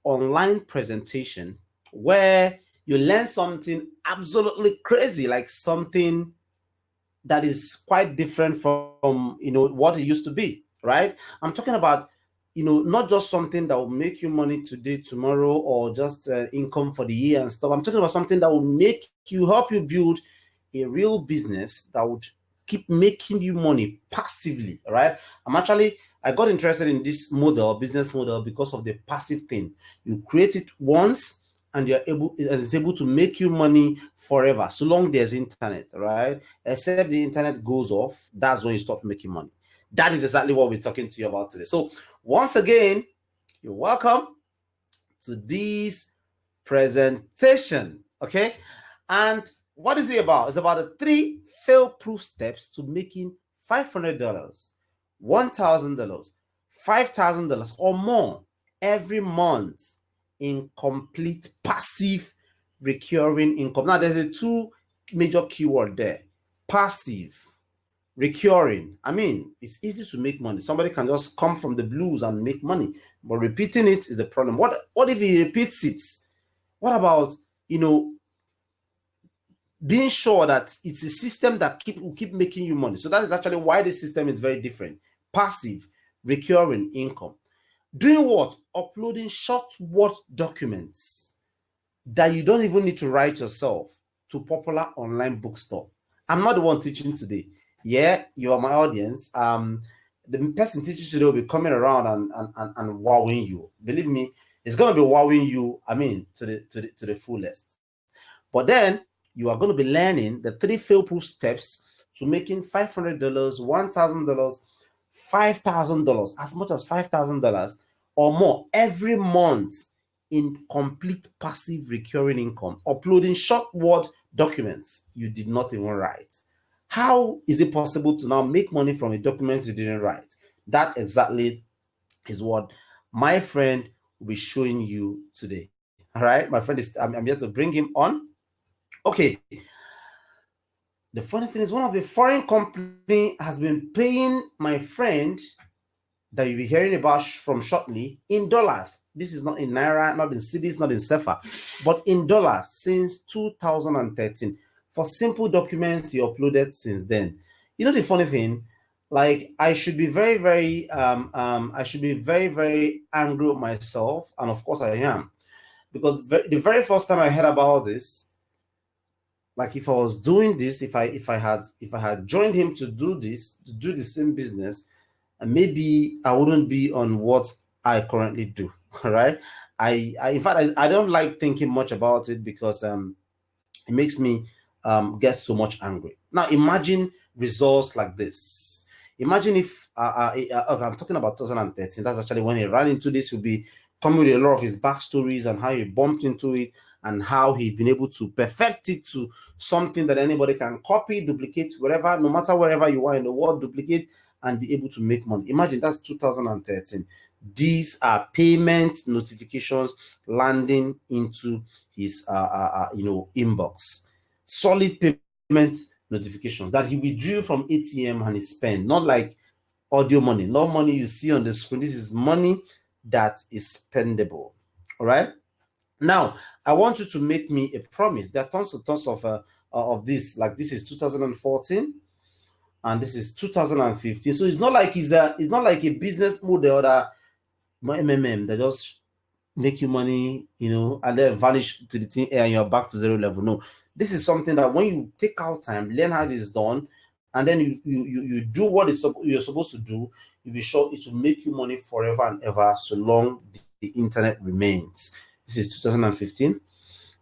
online presentation where you learn something absolutely crazy, like something that is quite different from what it used to be, right? I'm talking about not just something that will make you money today, tomorrow, or just income for the year and stuff. I'm talking about something that will help you build a real business that would keep making you money passively, right? I got interested in this business model, because of the passive thing. You create it once and it's able to make you money forever, so long there's internet, right? Except the internet goes off, that's when you stop making money. That is exactly what we're talking to you about today. So once again, you're welcome to this presentation, okay? And what is it about? It's about the 3 fail-proof steps to making $500, $1,000, $5,000 or more every month in complete passive recurring income. Now, there's a 2 major keyword there: passive, recurring. I mean, it's easy to make money. Somebody can just come from the blues and make money, but repeating it is the problem. What if he repeats it? What about being sure that it's a system that will keep making you money? So that is actually why the system is very different. Passive, recurring income. Doing what? Uploading short Word documents that you don't even need to write yourself to popular online bookstore. I'm not the one teaching today. Yeah, you are my audience. The person teaching today will be coming around and wowing you. Believe me, it's going to be wowing you, to the fullest. But then you are going to be learning the 3 fail-proof steps to making $500, $1,000, $5,000, as much as $5,000 or more every month in complete passive recurring income, uploading short Word documents you did not even write. How is it possible to now make money from a document you didn't write? That exactly is what my friend will be showing you today. All right, my friend I'm here to bring him on. Okay. The funny thing is, one of the foreign company has been paying my friend that you'll be hearing about from shortly in dollars. This is not in Naira, not in cedis, not in Sefa, but in dollars since 2013 for simple documents he uploaded since then. The funny thing, like, I should be very, very very angry with myself, and of course I am, because the very first time I heard about this, like, if I was doing this, if I had joined him to do the same business, and maybe I wouldn't be on what I currently do. Right? In fact, I don't like thinking much about it, because it makes me get so much angry. Now imagine results like this. Imagine if I'm talking about 2013. That's actually when he ran into this. He'll be coming with a lot of his backstories and how he bumped into it, and how he's been able to perfect it to something that anybody can copy, duplicate, wherever, no matter wherever you are in the world, duplicate and be able to make money. Imagine that's 2013. These are payment notifications landing into his inbox. Solid payment notifications that he withdrew from ATM and he spent. Not like audio money, not money you see on the screen. This is money that is spendable. All right. Now, I want you to make me a promise. There are tons of this. Like, this is 2014, and this is 2015. So it's not like it's not like a business model that that just make you money, and then vanish to the thin air and you're back to zero level. No, this is something that when you take out time, learn how it is done, and then you do what you're supposed to do, you'll be sure it will make you money forever and ever, so long the internet remains. This is 2015,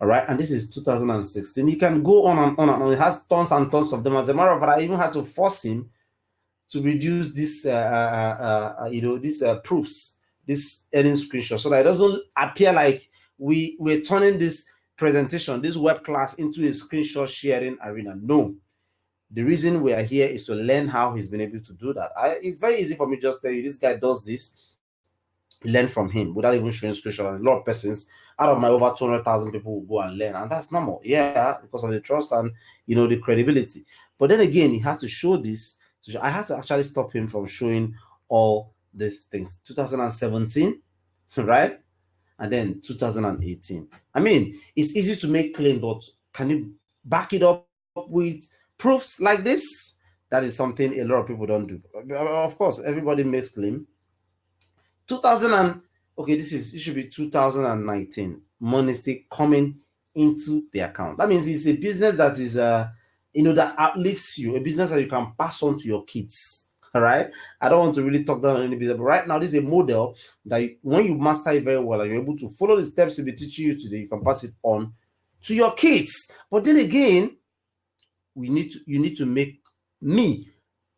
all right, and this is 2016. You can go on and on and on. It has tons and tons of them. As a matter of fact, I even had to force him to reduce this, these proofs, this earning screenshot, so that it doesn't appear like we're turning this presentation, this web class, into a screenshot sharing arena. No, the reason we are here is to learn how he's been able to do that. It's very easy for me to just tell you, this guy does this. Learn from him without even showing screenshot. And a lot of persons out of my over 200,000 people will go and learn, and that's normal. Yeah, because of the trust and the credibility. But then again, he had to show this. So I had to actually stop him from showing all these things. 2017, right? and then 2018. I mean, it's easy to make claim, but can you back it up with proofs like this? That is something a lot of people don't do. Of course, everybody makes claim. 2000 and okay, it should be 2019. Money still coming into the account. That means it's a business that is that uplifts you, a business that you can pass on to your kids. All right. I don't want to really talk down on any business, but right now this is a model that when you master it very well and you're able to follow the steps we'll be teaching you today, you can pass it on to your kids. But then again, you need to make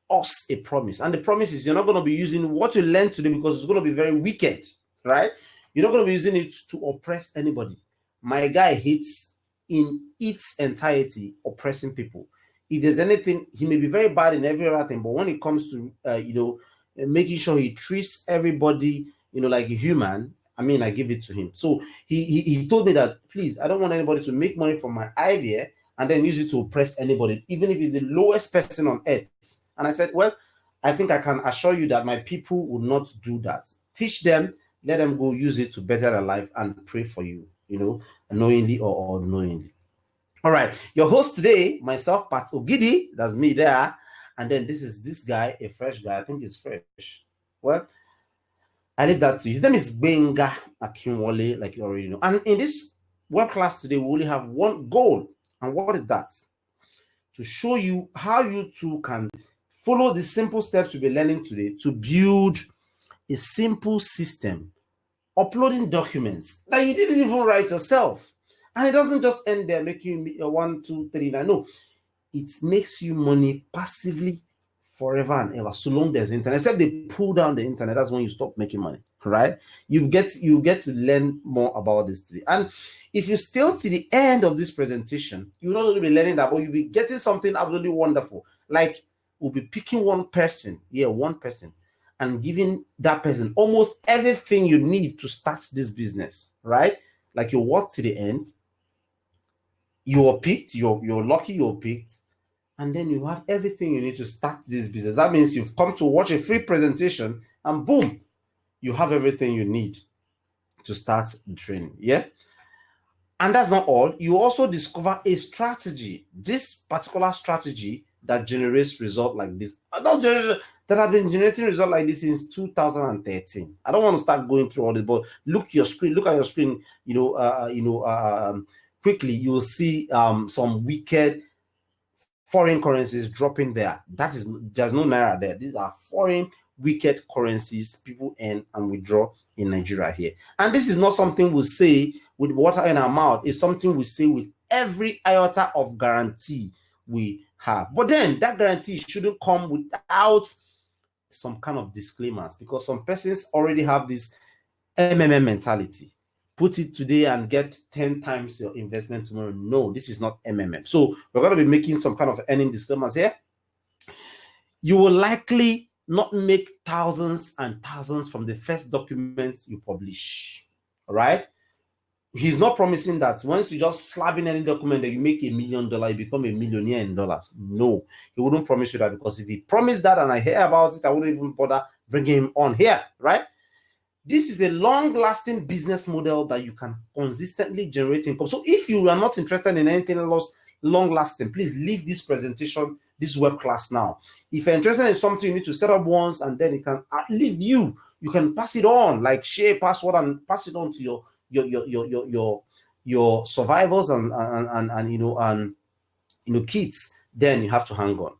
us a promise, and the promise is you're not going to be using what you learned today because it's going to be very wicked, right? You're not going to be using it to oppress anybody. My guy hates in its entirety oppressing people. If there's anything, he may be very bad in every other thing, but when it comes to making sure he treats everybody like a human, I mean, I give it to him. So he told me that, please, I don't want anybody to make money from my idea and then use it to oppress anybody, even if it's the lowest person on earth. And I said, well, I think I can assure you that my people will not do that. Teach them, let them go use it to better their life and pray for you, knowingly or unknowingly. All right. Your host today, myself, Pat Ogidi, that's me there. And then this guy, a fresh guy. I think he's fresh. Well, I leave that to you. His name is Benga Akinwole, like you already know. And in this web class today, we only have one goal. And what is that? To show you how you too can follow the simple steps you'll be learning today to build a simple system, uploading documents that you didn't even write yourself. And it doesn't just end there, making you 1, 2, 3, 9. No, it makes you money passively forever and ever, so long there's internet. Except they pull down the internet, that's when you stop making money, right? You get to learn more about this today. And if you still to the end of this presentation, you'll not only be learning that, but you'll be getting something absolutely wonderful. Like we'll be picking one person, and giving that person almost everything you need to start this business, right? Like you walk to the end, you are picked, you're lucky you're picked, and then you have everything you need to start this business. That means you've come to watch a free presentation, and boom, you have everything you need to start the training. Yeah. And that's not all. You also discover a strategy, this particular strategy that generates results like this. That have been generating results like this since 2013. I don't want to start going through all this, but look at your screen, quickly, you'll see some wicked foreign currencies dropping there. There's no naira there. These are foreign wicked currencies people earn and withdraw in Nigeria here. And this is not something we say with water in our mouth. It's something we say with every iota of guarantee we have. But then that guarantee shouldn't come without some kind of disclaimers, because some persons already have this MMM mentality. Put it today and get 10 times your investment tomorrow. No, this is not MMM. So we're going to be making some kind of earning disclaimers here. You will likely not make thousands and thousands from the first document you publish. All right? He's not promising that once you just slap in any document that you make $1 million, you become a millionaire in dollars. No, he wouldn't promise you that, because if he promised that and I hear about it, I wouldn't even bother bringing him on here, right? This is a long-lasting business model that you can consistently generate income. So if you are not interested in anything else long-lasting, please leave this presentation, this web class now. If you're interested in something, you need to set up once, and then it can outlive you. You can pass it on, like share password and pass it on to your survivors and kids. Then you have to hang on.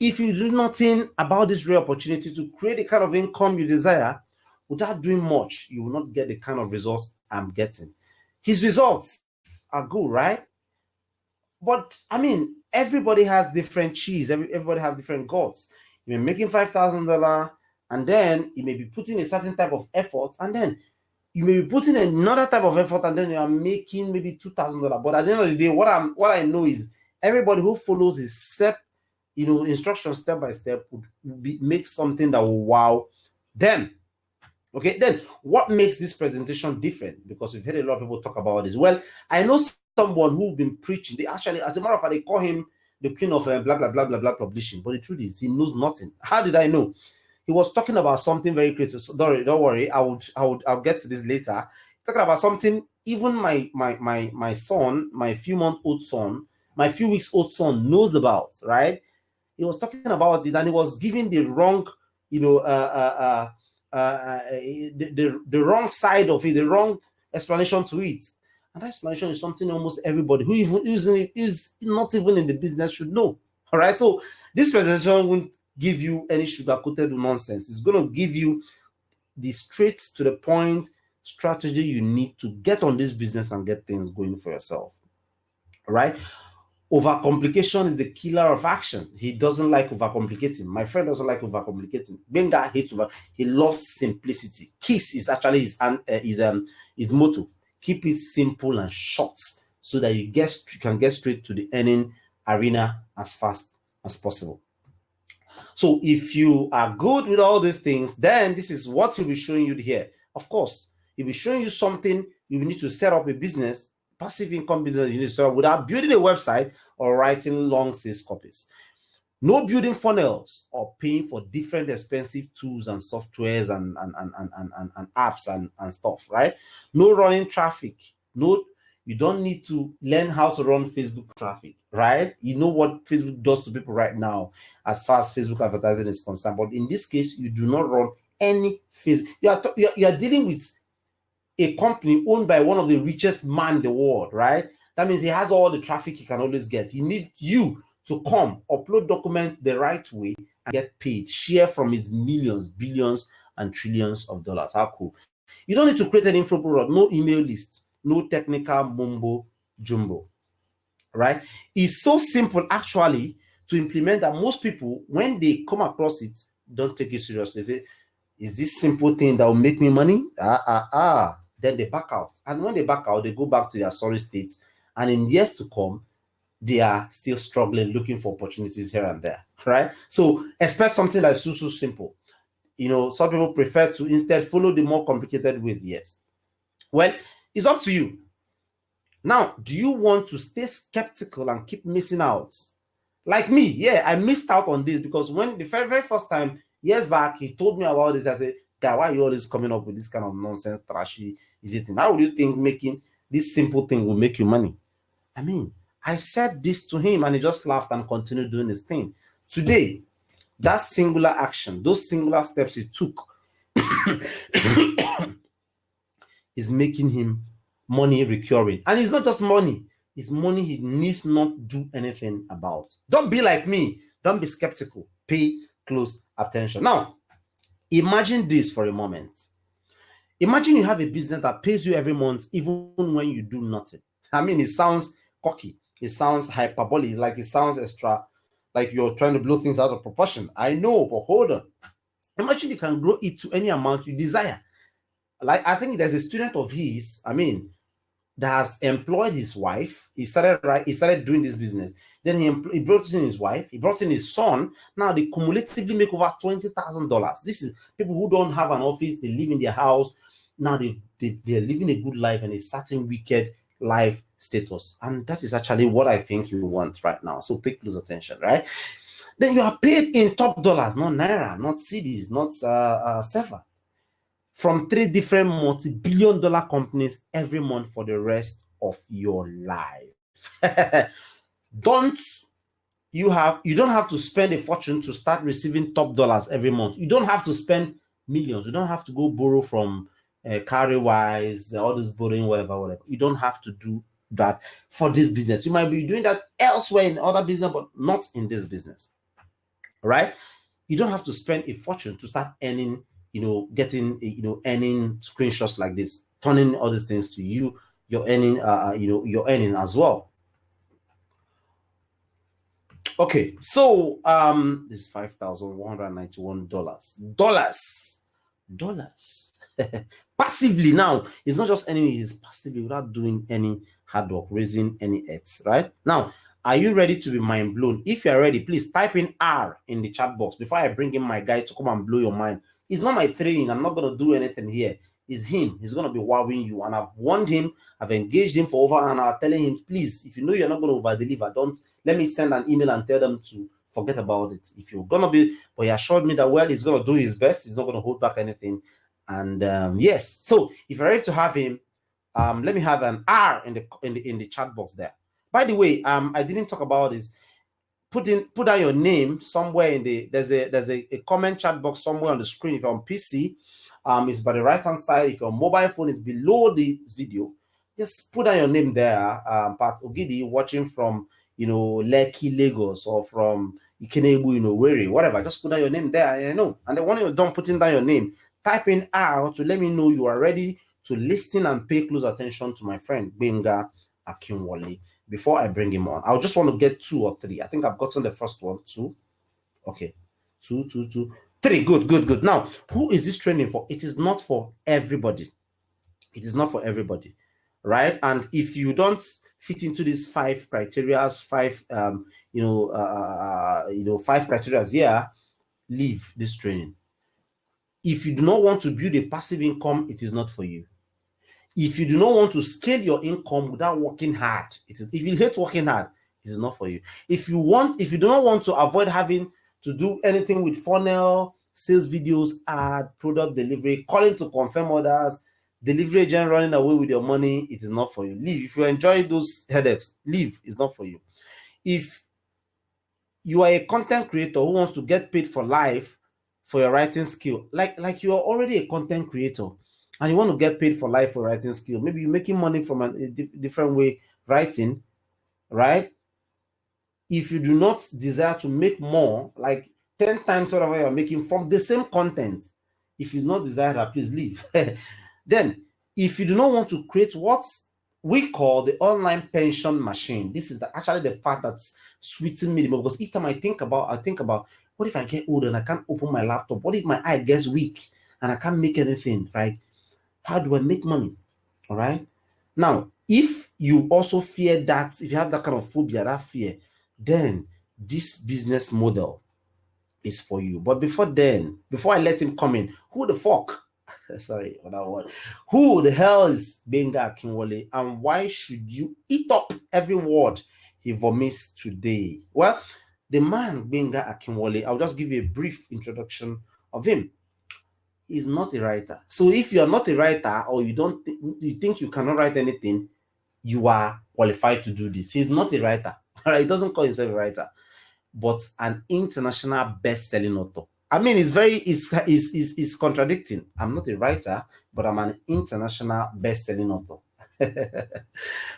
If you do nothing about this rare opportunity to create the kind of income you desire without doing much, you will not get the kind of results I'm getting. His results are good, right? But I mean, everybody has different cheese. Everybody has different goals. You may be making $5,000, and then you may be putting a certain type of effort, and then you may be putting another type of effort, and then you are making maybe $2,000. But at the end of the day, what I know is everybody who follows his instructions step by step would make something that will wow them. Okay, then what makes this presentation different? Because we've heard a lot of people talk about this. Well, I know someone who's been preaching. They actually, as a matter of fact, they call him the king of blah blah blah blah blah publishing. But the truth is, he knows nothing. How did I know? He was talking about something very crazy. So don't worry, I'll get to this later. talking about something even my son, my few weeks old son knows about, right? He was talking about it, and he was giving the wrong, you know, the wrong side of it, the wrong explanation to it. And that explanation is something almost everybody who even is not even in the business should know. All right. So this presentation won't give you any sugar-coated nonsense. It's going to give you the straight to the point strategy you need to get on this business and get things going for yourself. All right. Overcomplication is the killer of action. He doesn't like overcomplicating. My friend doesn't like overcomplicating. Benga hates he loves simplicity. KISS is actually his motto. Keep it simple and short so that you can get straight to the earning arena as fast as possible. So if you are good with all these things, then this is what he'll be showing you here. Of course, he'll be showing you something. You need to set up a business, passive income business you need to set up without building a website or writing long sales copies. No building funnels or paying for different expensive tools and softwares and apps and stuff, right? No running traffic. No, you don't need to learn how to run Facebook traffic, right? You know what Facebook does to people right now as far as Facebook advertising is concerned. But in this case, you do not run any Facebook. You are dealing with a company owned by one of the richest men in the world, right? That means he has all the traffic he can always get. He needs you to come, upload documents the right way, and get paid. Share from his millions, billions, and trillions of dollars. How cool. You don't need to create an info product, no email list, no technical mumbo jumbo, right? It's so simple, actually, to implement that most people, when they come across it, don't take it seriously. They say, is this simple thing that will make me money? Then they back out. And when they back out, they go back to their sorry states. And in years to come, they are still struggling, looking for opportunities here and there, right? So expect something that's so simple. You know, some people prefer to instead follow the more complicated ways. Yes. Well, it's up to you. Now, do you want to stay skeptical and keep missing out? Like me, yeah, I missed out on this because when the very first time, years back, he told me about this, I said, guy, why are you always coming up with this kind of nonsense, trashy? Is it? How would you think making this simple thing will make you money? I mean, I said this to him and he just laughed and continued doing his thing. Today, that singular action, those singular steps he took is making him money recurring. And it's not just money. It's money he needs not do anything about. Don't be like me. Don't be skeptical. Pay close attention. Now, imagine this for a moment. Imagine you have a business that pays you every month, even when you do nothing. I mean, it sounds cocky. It sounds hyperbolic, like it sounds extra, like you're trying to blow things out of proportion. I know, but hold on. Imagine you can grow it to any amount you desire. Like, I think there's a student of his, I mean, that has employed his wife. He started doing this business. Then he brought in his wife. He brought in his son. Now they cumulatively make over $20,000. This is people who don't have an office. They live in their house. Now they're living a good life and a certain wicked life status. And that is actually what I think you want right now. So pay close attention, right? Then you are paid in top dollars, not Naira, not CDs, not SEFA, from 3 different multi-billion-dollar companies every month for the rest of your life. You don't have to spend a fortune to start receiving top dollars every month. You don't have to spend millions. You don't have to go borrow from Carrywise, all this borrowing, whatever. You don't have to do that for this business. You might be doing that elsewhere in other business, but not in this business, right? You don't have to spend a fortune to start earning, getting, earning screenshots like this, turning all these things to you. You're earning, you're earning as well. Okay, so this is $5,191. Dollars. Passively now. It's not just earning, it's passively without doing any hard work, raising any eggs, right? Now, are you ready to be mind blown? If you're ready, please type in R in the chat box before I bring in my guy to come and blow your mind. It's not my training. I'm not going to do anything here. It's him. He's going to be wowing you. And I've warned him. I've engaged him for over an hour, telling him, please, if you know you're not going to over-deliver, don't let me send an email and tell them to forget about it. If you're going to be, but he assured me that, well, he's going to do his best. He's not going to hold back anything. And yes, so if you're ready to have him, Let me have an R in the chat box there. By the way, I didn't talk about this. Put down your name somewhere in the there's a comment chat box somewhere on the screen. If you're on PC, it's by the right hand side. If your mobile phone is below this video, just put down your name there. Pat Ogidi watching from Lekki, Lagos, or from Ikenebu, Were, whatever. Just put down your name there. And then when you're done putting down your name, type in R to let me know you are ready to listen and pay close attention to my friend Benga Akinwole. Before I bring him on, I just want to get 2 or 3. I think I've gotten the first one. 2. Okay. 2, 2, 2, 3. Good. Now, who is this training for? It is not for everybody. It is not for everybody, right? And if you don't fit into these 5 criteria, 5 5 criteria, yeah, leave this training. If you do not want to build a passive income, it is not for you. If you do not want to scale your income without working hard, it is. If you hate working hard, it is not for you. If you do not want to avoid having to do anything with funnel, sales videos, ad, product delivery, calling to confirm orders, delivery agent running away with your money, it is not for you. Leave. If you enjoy those headaches, leave. It's not for you. If you are a content creator who wants to get paid for life for your writing skill, like you are already a content creator, and you want to get paid for life for writing skill, maybe you're making money from a different way writing, right? If you do not desire to make more, like 10 times whatever you're making from the same content, if you do not desire that, please leave. Then, if you do not want to create what we call the online pension machine, this is actually the part that's sweetening me, because each time I think about, what if I get old and I can't open my laptop? What if my eye gets weak and I can't make anything, right? How do I make money? All right. Now, if you also fear that, if you have that kind of phobia, that fear, then this business model is for you. But before I let him come in, who the fuck? Sorry for that word. Who the hell is Benga Akinwole, and why should you eat up every word he vomits today? Well, the man Benga Akinwole, I'll just give you a brief introduction of him. He's not a writer. So if you are not a writer, or you think you cannot write anything, you are qualified to do this. He's not a writer. He doesn't call himself a writer, but an international best-selling author. I mean, it's contradicting. I'm not a writer, but I'm an international best-selling author.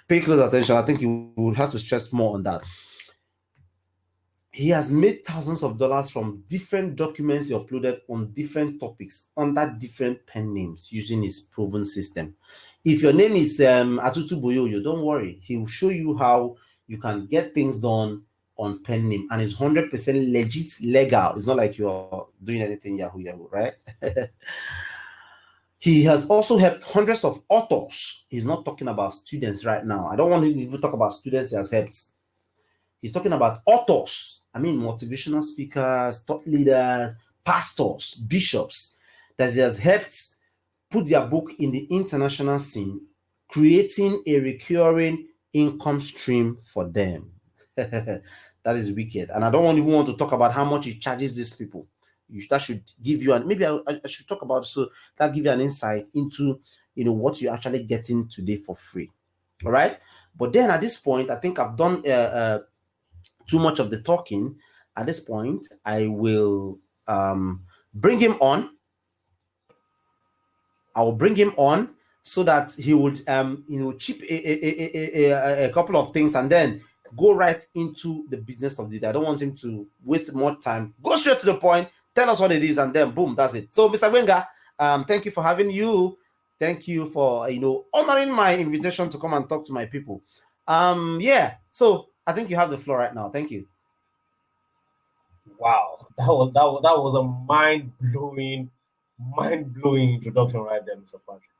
Pay close attention. I think you will have to stress more on that. He has made thousands of dollars from different documents he uploaded on different topics under different pen names using his proven system. If your name is Atutu Boyoyo, don't worry. He will show you how you can get things done on pen name, and it's 100% legit, legal. It's not like you're doing anything Yahoo, right? He has also helped hundreds of authors. He's not talking about students right now. I don't want him to even talk about students he has helped. He's talking about authors. I mean, motivational speakers, thought leaders, pastors, bishops, that he has helped put their book in the international scene, creating a recurring income stream for them. That is wicked. And I don't even want to talk about how much he charges these people. That should give you, and maybe I should talk about, so that give you an insight into what you're actually getting today for free. All right. But then at this point, I think I've done too much of the talking. At this point, I will bring him on. I will bring him on so that he would chip a couple of things and then go right into the business of it. I don't want him to waste more time. Go straight to the point, tell us what it is, and then boom, that's it. So Mr. Benga, thank you for having you. Thank you for honoring my invitation to come and talk to my people. Yeah, so I think you have the floor right now. Thank you. Wow, that was a mind-blowing introduction right there, Mr. Patrick.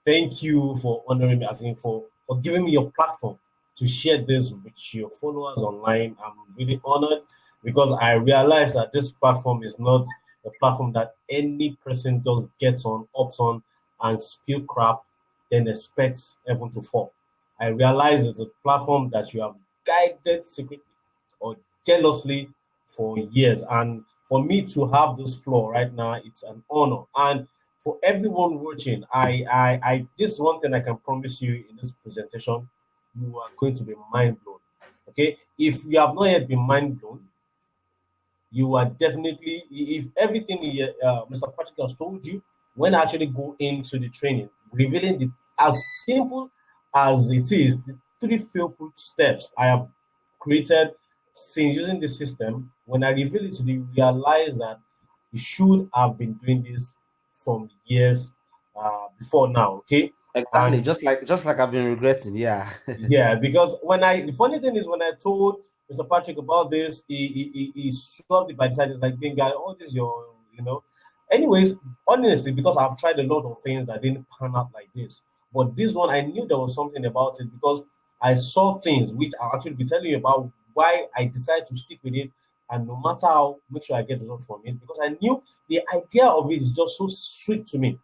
Thank you for honoring me, for giving me your platform to share this with your followers online. I'm really honored, because I realize that this platform is not a platform that any person just gets on, opts on, and spill crap, then expects everyone to fall. I realize it's a platform that you have guided secretly or jealously for years. And for me to have this floor right now, it's an honor. And for everyone watching, I this is one thing I can promise you in this presentation: you are going to be mind blown. Okay, if you have not yet been mind blown, you are definitely, if everything Mr. Patrick has told you, when I actually go into the training, revealing the as simple as it is, the 3 foolproof steps I have created since using the system, when I reveal it to you, realize that you should have been doing this from years before now. Okay. Exactly, And just like I've been regretting. Yeah. yeah, because the funny thing is, when I told Mr. Patrick about this, he swerved it by the side. It's like, being guy, all this your, you know. Anyways, honestly, because I've tried a lot of things that didn't pan out like this, but this one I knew there was something about it because I saw things which I'll actually be telling you about why I decided to stick with it, and no matter how, make sure I get results from it, because I knew the idea of it is just so sweet to me.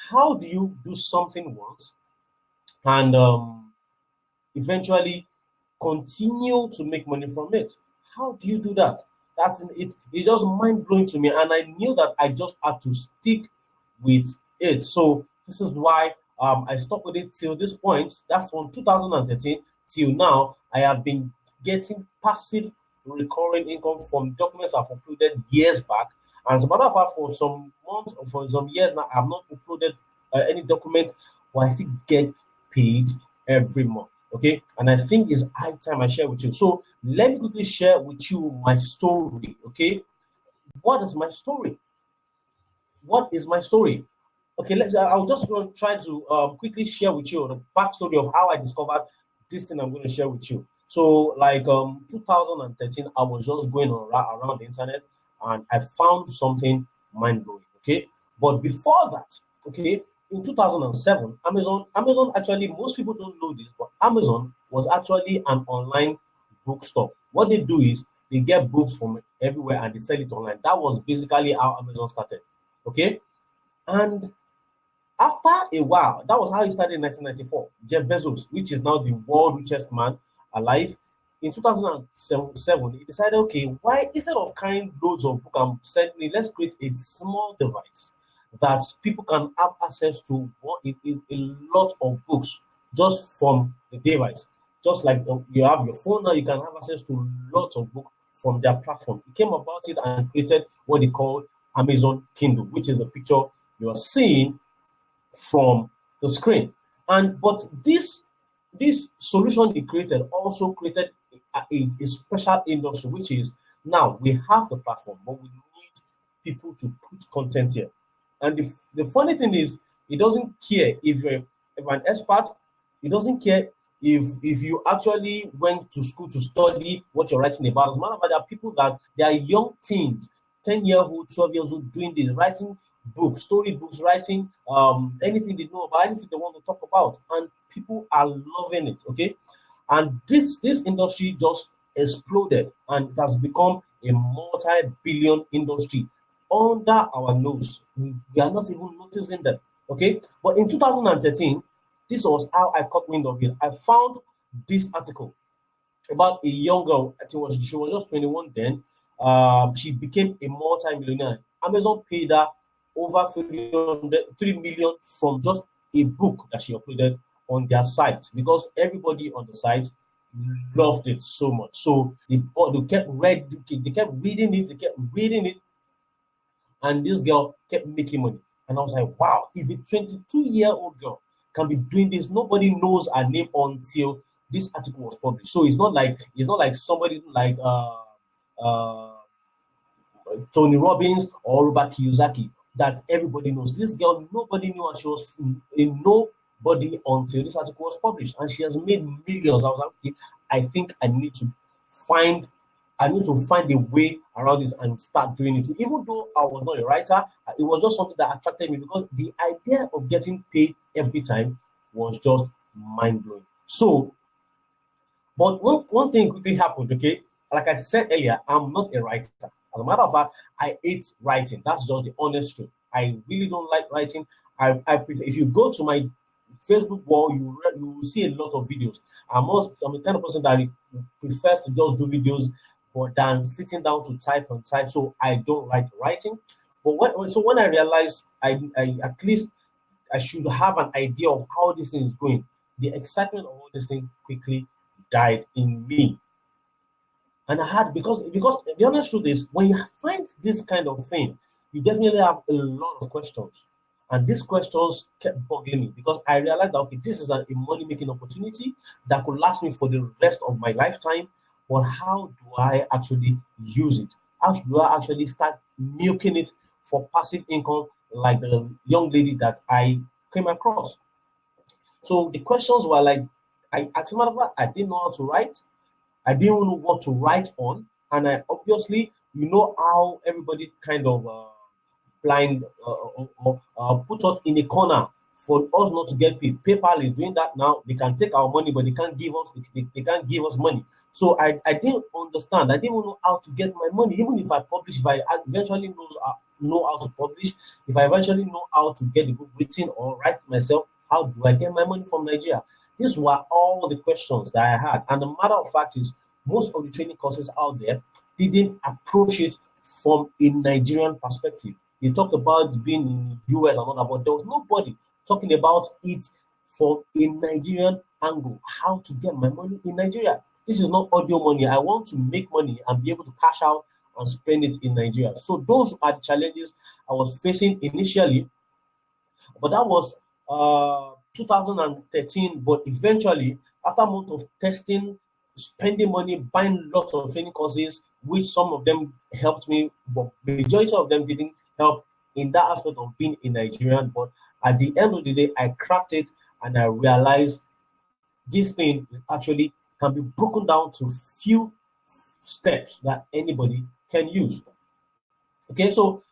How do you do something once and eventually continue to make money from it? How do you do that? That's it. It's just mind blowing to me, and I knew that I just had to stick with it. So this is why I stuck with it till this point. That's from 2013 till now. I have been getting passive recurring income from documents I've uploaded years back. And as a matter of fact, for some months or for some years now, I've not uploaded any document, but I still get paid every month. Okay, and I think it's high time I share with you. So let me quickly share with you my story. Okay, what is my story? What is my story? Okay, I'll just going to try to quickly share with you the backstory of how I discovered this thing I'm going to share with you. So, like 2013, I was just going around the internet and I found something mind blowing. Okay, but before that, okay, in 2007, Amazon actually, most people don't know this, but Amazon was actually an online bookstore. What they do is they get books from everywhere and they sell it online. That was basically how Amazon started. Okay, and after a while, that was how he started in 1994. Jeff Bezos, which is now the world richest man alive, in 2007, he decided, okay, why instead of carrying loads of books and sending it, let's create a small device that people can have access to a lot of books just from the device. Just like you have your phone now, you can have access to lots of books from their platform. He came about it and created what they call Amazon Kindle, which is the picture you are seeing from the screen. And but this solution he created also created a special industry, which is now we have the platform, but we need people to put content here. And the funny thing is, he doesn't care if an expert. He doesn't care if you actually went to school to study what you're writing about. As a matter of fact, there are people that they are young teens, 10-year-old, 12 years old, doing this, writing books, story books, writing anything they know about, anything they want to talk about, and people are loving it. Okay, and this industry just exploded, and it has become a multi-billion industry under our nose. We are not even noticing them. Okay, but in 2013, this was how I caught wind of it. I found this article about a young girl. I think she was just 21 then. She became a multi-millionaire. Amazon paid her over 3 million from just a book that she uploaded on their site, because everybody on the site loved it so much. So they kept reading it, they kept reading it, and this girl kept making money. And I was like, wow, if a 22-year-old girl can be doing this, nobody knows her name until this article was published. So it's not like somebody like uh Tony Robbins or Robert Kiyosaki that everybody knows. This girl, nobody knew, and she was in nobody until this article was published, and she has made millions. I was like, okay, I think I need to find a way around this and start doing it. Even though I was not a writer, it was just something that attracted me, because the idea of getting paid every time was just mind blowing. So, but one thing quickly happened, okay? Like I said earlier, I'm not a writer. As a matter of fact, I hate writing. That's just the honest truth. I really don't like writing. I prefer, if you go to my Facebook wall, you will see a lot of videos. I'm the kind of person that prefers to just do videos, but than sitting down to type and type. So I don't like writing. So when I realized I at least I should have an idea of how this thing is going, the excitement of all this thing quickly died in me. And I had, because the honest truth is, when you find this kind of thing, you definitely have a lot of questions. And these questions kept bugging me because I realized that okay, this is a money making opportunity that could last me for the rest of my lifetime. But how do I actually use it? How do I actually start milking it for passive income like the young lady that I came across? So the questions were like, as a matter of fact, I didn't know how to write. I didn't know what to write on, and I obviously, you know how everybody kind of blind put us in a corner for us not to get paid. PayPal is doing that now. They can take our money, but they can't give us. They can't give us money. So I didn't understand. I didn't know how to get my money. Even if I publish, if I eventually know how to publish, if I eventually know how to get the book written or write myself, how do I get my money from Nigeria? These were all the questions that I had. And the matter of fact is, most of the training courses out there didn't approach it from a Nigerian perspective. They talked about being in the US and all that, but there was nobody talking about it from a Nigerian angle. How to get my money in Nigeria. This is not audio money. I want to make money and be able to cash out and spend it in Nigeria. So those are the challenges I was facing initially. But that was 2013. But eventually, after a month of testing, spending money, buying lots of training courses, which some of them helped me, but majority of them didn't help in that aspect of being a Nigerian. But at the end of the day, I cracked it and I realized this thing is actually can be broken down to few steps that anybody can use. Okay, so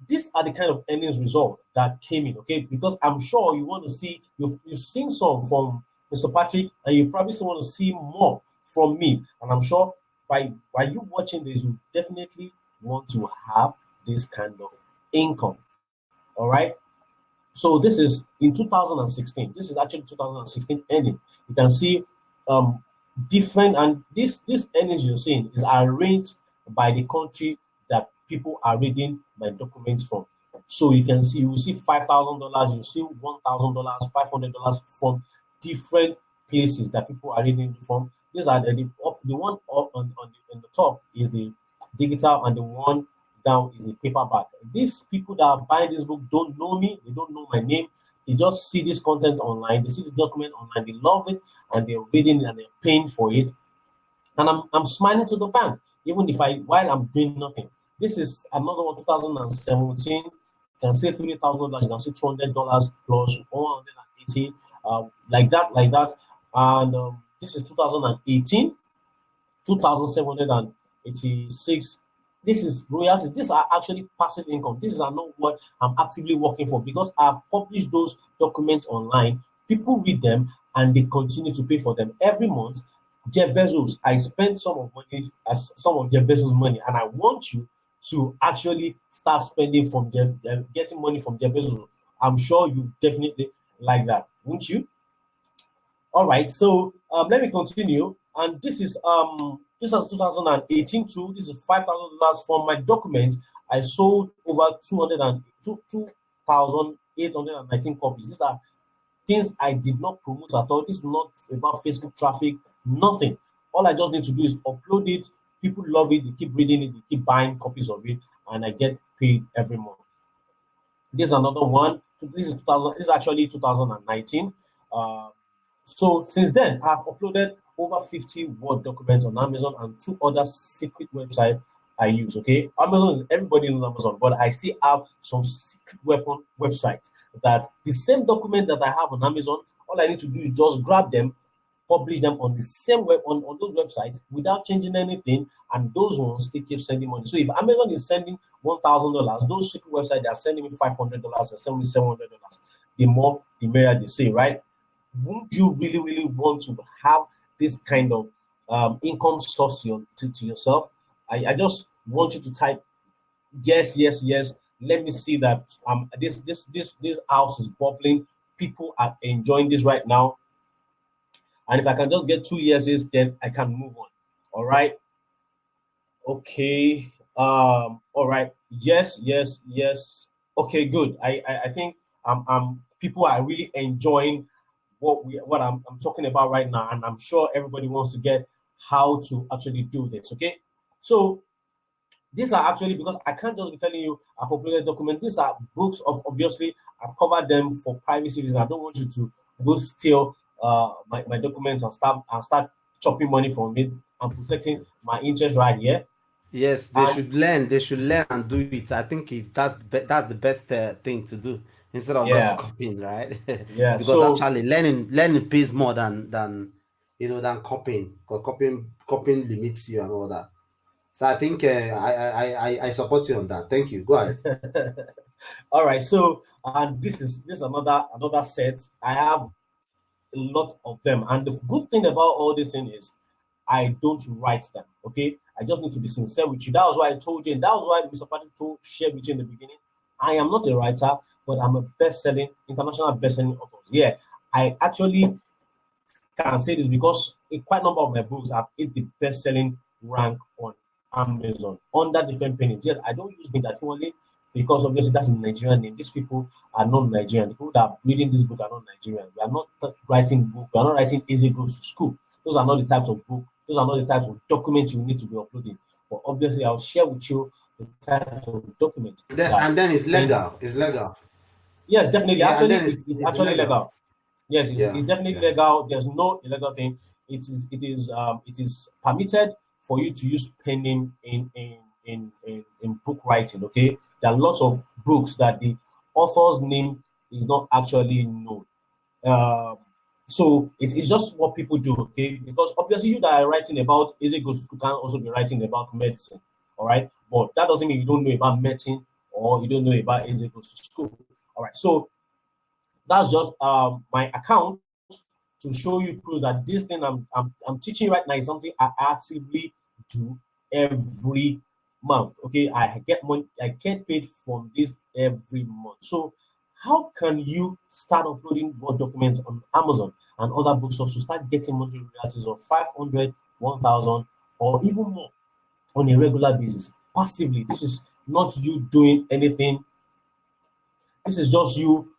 these are the kind of earnings result that came in. Okay, because I'm sure you want to see, you've seen some from Mr. Patrick, and you probably still want to see more from me. And I'm sure by you watching this, you definitely want to have this kind of income. All right. So this is in 2016. This is actually 2016 earning. You can see different, and this earnings you're seeing is arranged by the country that people are reading my documents from. So you can see, you will see $5,000, you see $1,000, $500 from different places that people are reading from. These are the one up on the top is the digital, and the one down is the paperback. These people that are buying this book don't know me, they don't know my name. They just see this content online, they see the document online, they love it, and they're reading it and they're paying for it. And I'm smiling to the bank, even if while I'm doing nothing. This is another one, 2017. You can say $3,000, you can say $200 plus 180, like that. And this is 2018, 2,786. This is royalties. These are actually passive income. These are not what I'm actively working for, because I've published those documents online. People read them and they continue to pay for them every month. Jeff Bezos, I spend some of Jeff Bezos' money, and I want you to actually start spending from getting money from Jeff Bezos. I'm sure you definitely like that, won't you? All right, so let me continue. And this is 2018 too. This is $5,000 from my document. I sold over 2,819 copies. These are things I did not promote at all. This is not about Facebook traffic, nothing. All I just need to do is upload it. People love it. They keep reading it. They keep buying copies of it, and I get paid every month. This is another one. This is 2000. This is actually 2019. So since then, I've uploaded over 50 Word documents on Amazon and 2 other secret websites I use. Okay, Amazon, everybody knows Amazon, but I still have some secret websites that the same document that I have on Amazon, all I need to do is just grab them, publish them on the same web on those websites without changing anything, and those ones still keep sending money. So if Amazon is sending $1,000, those secret websites they are sending me $500, they're sending me $700. The more, the merrier, they say, right? Would you really want to have this kind of income source to yourself? I just want you to type yes. Let me see that this house is bubbling. People are enjoying this right now. And if I can just get 2 yeses, then I can move on. All right. Okay. All right. Yes, yes, yes. Okay, good. I think people are really enjoying what I'm talking about right now, and I'm sure everybody wants to get how to actually do this. Okay, so these are actually, because I can't just be telling you I've uploaded documents. These are books of, obviously I've covered them for privacy reasons. I don't want you to go steal my documents and start chopping money from it. I'm protecting my interest right here. Yes, they And should learn. They should learn and do it. I think that's the best thing to do instead of just yeah, copying, right? yeah. Because So actually, learning pays more than than copying. Because copying limits you and all that. So I think I support you on that. Thank you. Go ahead. all right. So and this is another set. I have a lot of them. And the good thing about all this thing is I don't write them. Okay. I just need to be sincere with you. That was why I told you, and that was why Mr. Patrick shared with you in the beginning. I am not a writer, but I'm a international best-selling author. Yeah, I actually can say this because a quite number of my books have hit the best-selling rank on Amazon under different pen names. Yes, I don't use Bingakiwale because obviously that's a Nigerian name. These people are not Nigerian. The people that are reading this book are not Nigerian. We are not writing book. We are not writing Easy Goes to School. Those are not the types of book. Those are not the types of documents you need to be uploading. But obviously, I'll share with you the types of documents that And then it's send. legal. It's legal. Yes, definitely. Yeah, and Actually, then it's it's actually legal. legal. Yes, Yeah, it's definitely yeah. legal. There's no illegal thing. It is permitted for you to use penning in book writing. Okay, there are lots of books that the author's name is not actually known. Um, so it's just what people do. Okay, because obviously you that are writing about easy goes to school can also be writing about medicine. All right, but that doesn't mean you don't know about medicine or you don't know about easy goes to school. All right, so that's just my account to show you proof that this thing I'm teaching right now is something I actively do every month. Okay, I get money, I get paid from this every month. So how can you start uploading Word documents on Amazon and other bookstores to start getting monthly royalties of 500, 1,000, or even more on a regular basis passively? This is not you doing anything. This is just you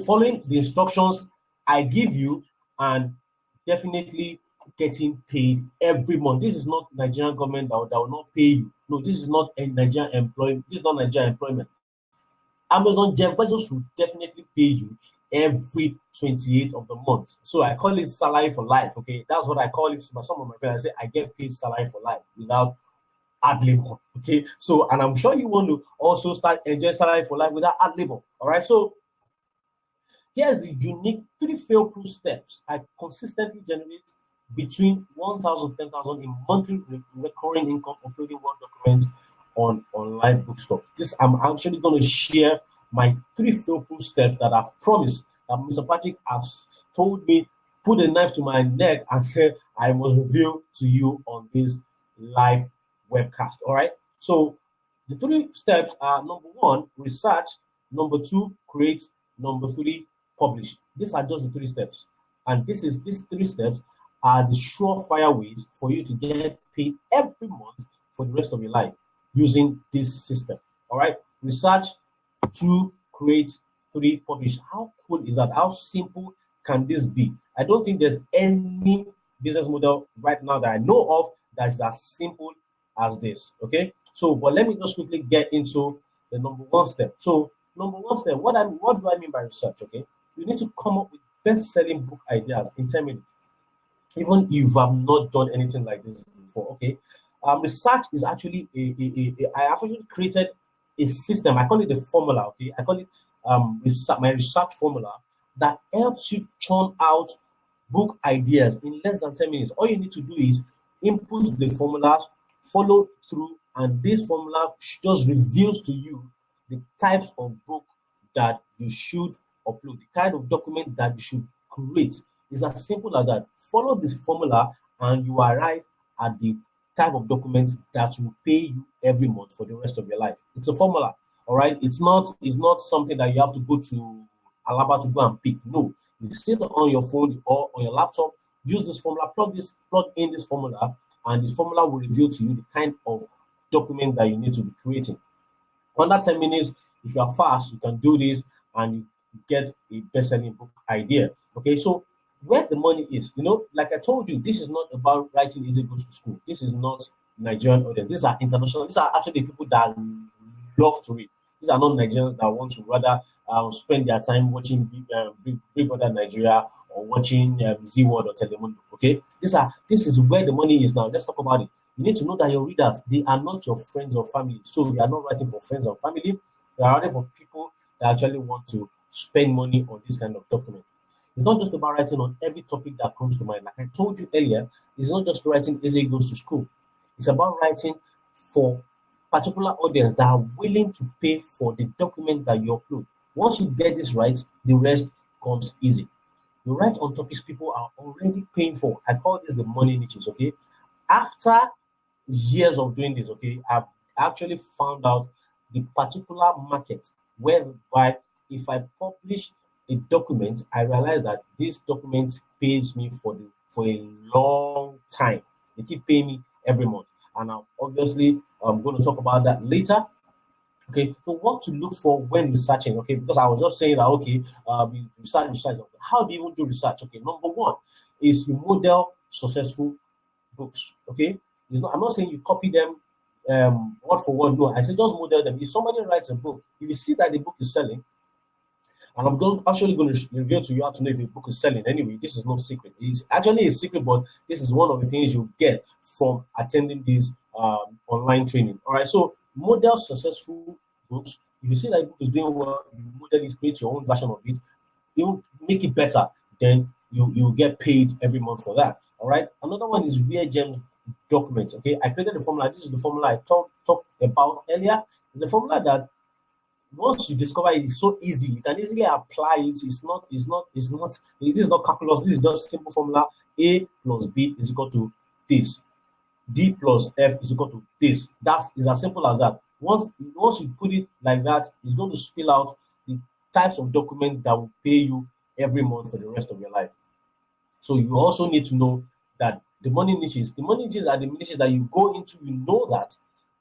following the instructions I give you and definitely getting paid every month. This is not Nigerian government that will not pay you. No, this is not a Nigerian employment. This is not Nigerian employment. Amazon Jeff Bezos should definitely pay you every 28th of the month. So I call it salary for life. Okay, that's what I call it. Some of my friends I say I get paid salary for life without ad labor. Okay, so and I'm sure you want to also start enjoying salary for life without ad labor. All right, so here's the unique 3 fail-proof steps I consistently generate between 1,000 10,000 in monthly recurring income uploading Word documents on online bookstore. This I'm actually going to share my 3 fail-proof steps that I've promised that Mr. Patrick has told me, put a knife to my neck and said I must reveal to you on this live webcast. All right. So the 3 steps are: number one, research; number two, create; number three, publish. These are just the 3 steps. And these 3 steps are the surefire ways for you to get paid every month for the rest of your life using this system. All right. Research, 2, create; 3, publish. How cool is that? How simple can this be? I don't think there's any business model right now that I know of that is as simple as this. Okay. So, but let me just quickly get into the number one step. So, number one step, what do I mean by research? Okay. You need to come up with best-selling book ideas in 10 minutes, even if you have not done anything like this before. Okay. Research is actually I actually created a system. I call it the formula. Okay. I call it my research formula that helps you churn out book ideas in less than 10 minutes. All you need to do is input the formulas, follow through, and this formula just reveals to you the types of book that you should upload, the kind of document that you should create. It's as simple as that. Follow this formula and you arrive at the type of document that will pay you every month for the rest of your life. It's a formula. All right. It's not something that you have to go to Alaba to go and pick. No, you sit on your phone or on your laptop, use this formula, plug in this formula, and this formula will reveal to you the kind of document that you need to be creating. Under 10 minutes, if you are fast, you can do this and you get a best-selling book idea. Okay, so where the money is, like I told you, this is not about writing easy goes to school. This is not Nigerian audience. These are international. These are actually people that love to read. These are not Nigerians that want to rather spend their time watching Big Brother Nigeria or watching Z World or Telemundo. Okay, this is where the money is now. Let's talk about it. You need to know that your readers, they are not your friends or family. So you are not writing for friends or family. You are writing for people that actually want to spend money on this kind of document. It's not just about writing on every topic that comes to mind. Like I told you earlier, it's not just writing as he goes to school. It's about writing for particular audience that are willing to pay for the document that you upload. Once you get this right, the rest comes easy. You write on topics people are already paying for. I call this the money niches, okay? After years of doing this, okay, I've actually found out the particular market whereby if I publish a document, I realize that this document pays me for a long time. They keep paying me every month. And obviously, I'm going to talk about that later. Okay, so what to look for when researching? Okay, because I was just saying that okay, you research. How do you even do research? Okay, number one is you model successful books. Okay, I'm not saying you copy them word for word. No, I say just model them. If somebody writes a book, if you see that the book is selling, and I'm just actually going to reveal to you how to know if a book is selling. Anyway, this is no secret. It's actually a secret, but this is one of the things you get from attending this online training. All right, so model successful books. If you see that a book is doing well, you model it, create your own version of it, you make it better, then you get paid every month for that. All right. Another one is Rare Gems documents. Okay, I created the formula. This is the formula I talked about earlier. The formula that once you discover it is so easy, you can easily apply it. It is not calculus. This is just simple formula. A plus B is equal to this. D plus F is equal to this. That is as simple as that. Once you put it like that, it's going to spill out the types of documents that will pay you every month for the rest of your life. So you also need to know that the money niches are the niches that you go into, you know that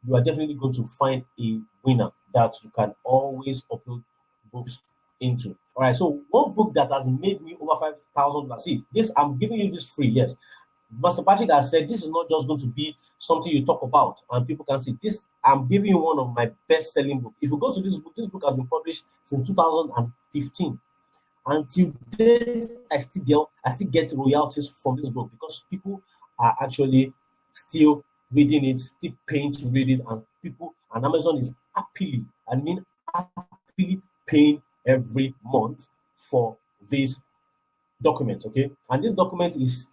you are definitely going to find a winner that you can always upload books into. All right, so one book that has made me over 5,000. See, this I'm giving you this free, yes. Master Patrick has said this is not just going to be something you talk about and people can see this. I'm giving you one of my best-selling books. If you go to this book has been published since 2015. Until date, I still get royalties from this book because people are actually still reading it, still paying to read it, and Amazon is happily paying every month for this document. Okay, and this document is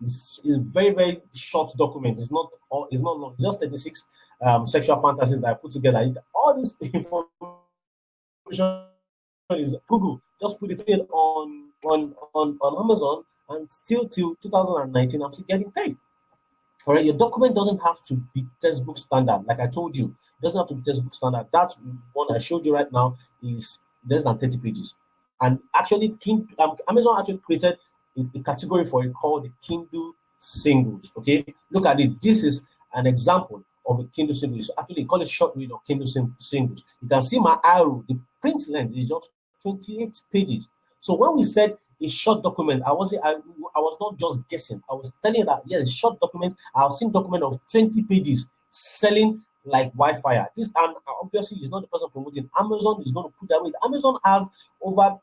very, very short document. It's not long, it's just 36 sexual fantasies that I put together. All this information is Google. Just put it on Amazon, and still till 2019, I'm still getting paid. All right, your document doesn't have to be textbook standard. Like I told you, it doesn't have to be textbook standard. That one I showed you right now is less than 30 pages. And actually, Amazon actually created a category for it called the Kindle singles. Okay, look at it. This is an example of a Kindle single. So actually, call it short read or Kindle singles. You can see my arrow. The print length is just 28 pages. So when we said a short document, I was not just guessing. I was telling you that yes, short document. I've seen document of 20 pages selling like wildfire. This, and obviously is not the person promoting. Amazon is going to put that way. Amazon has over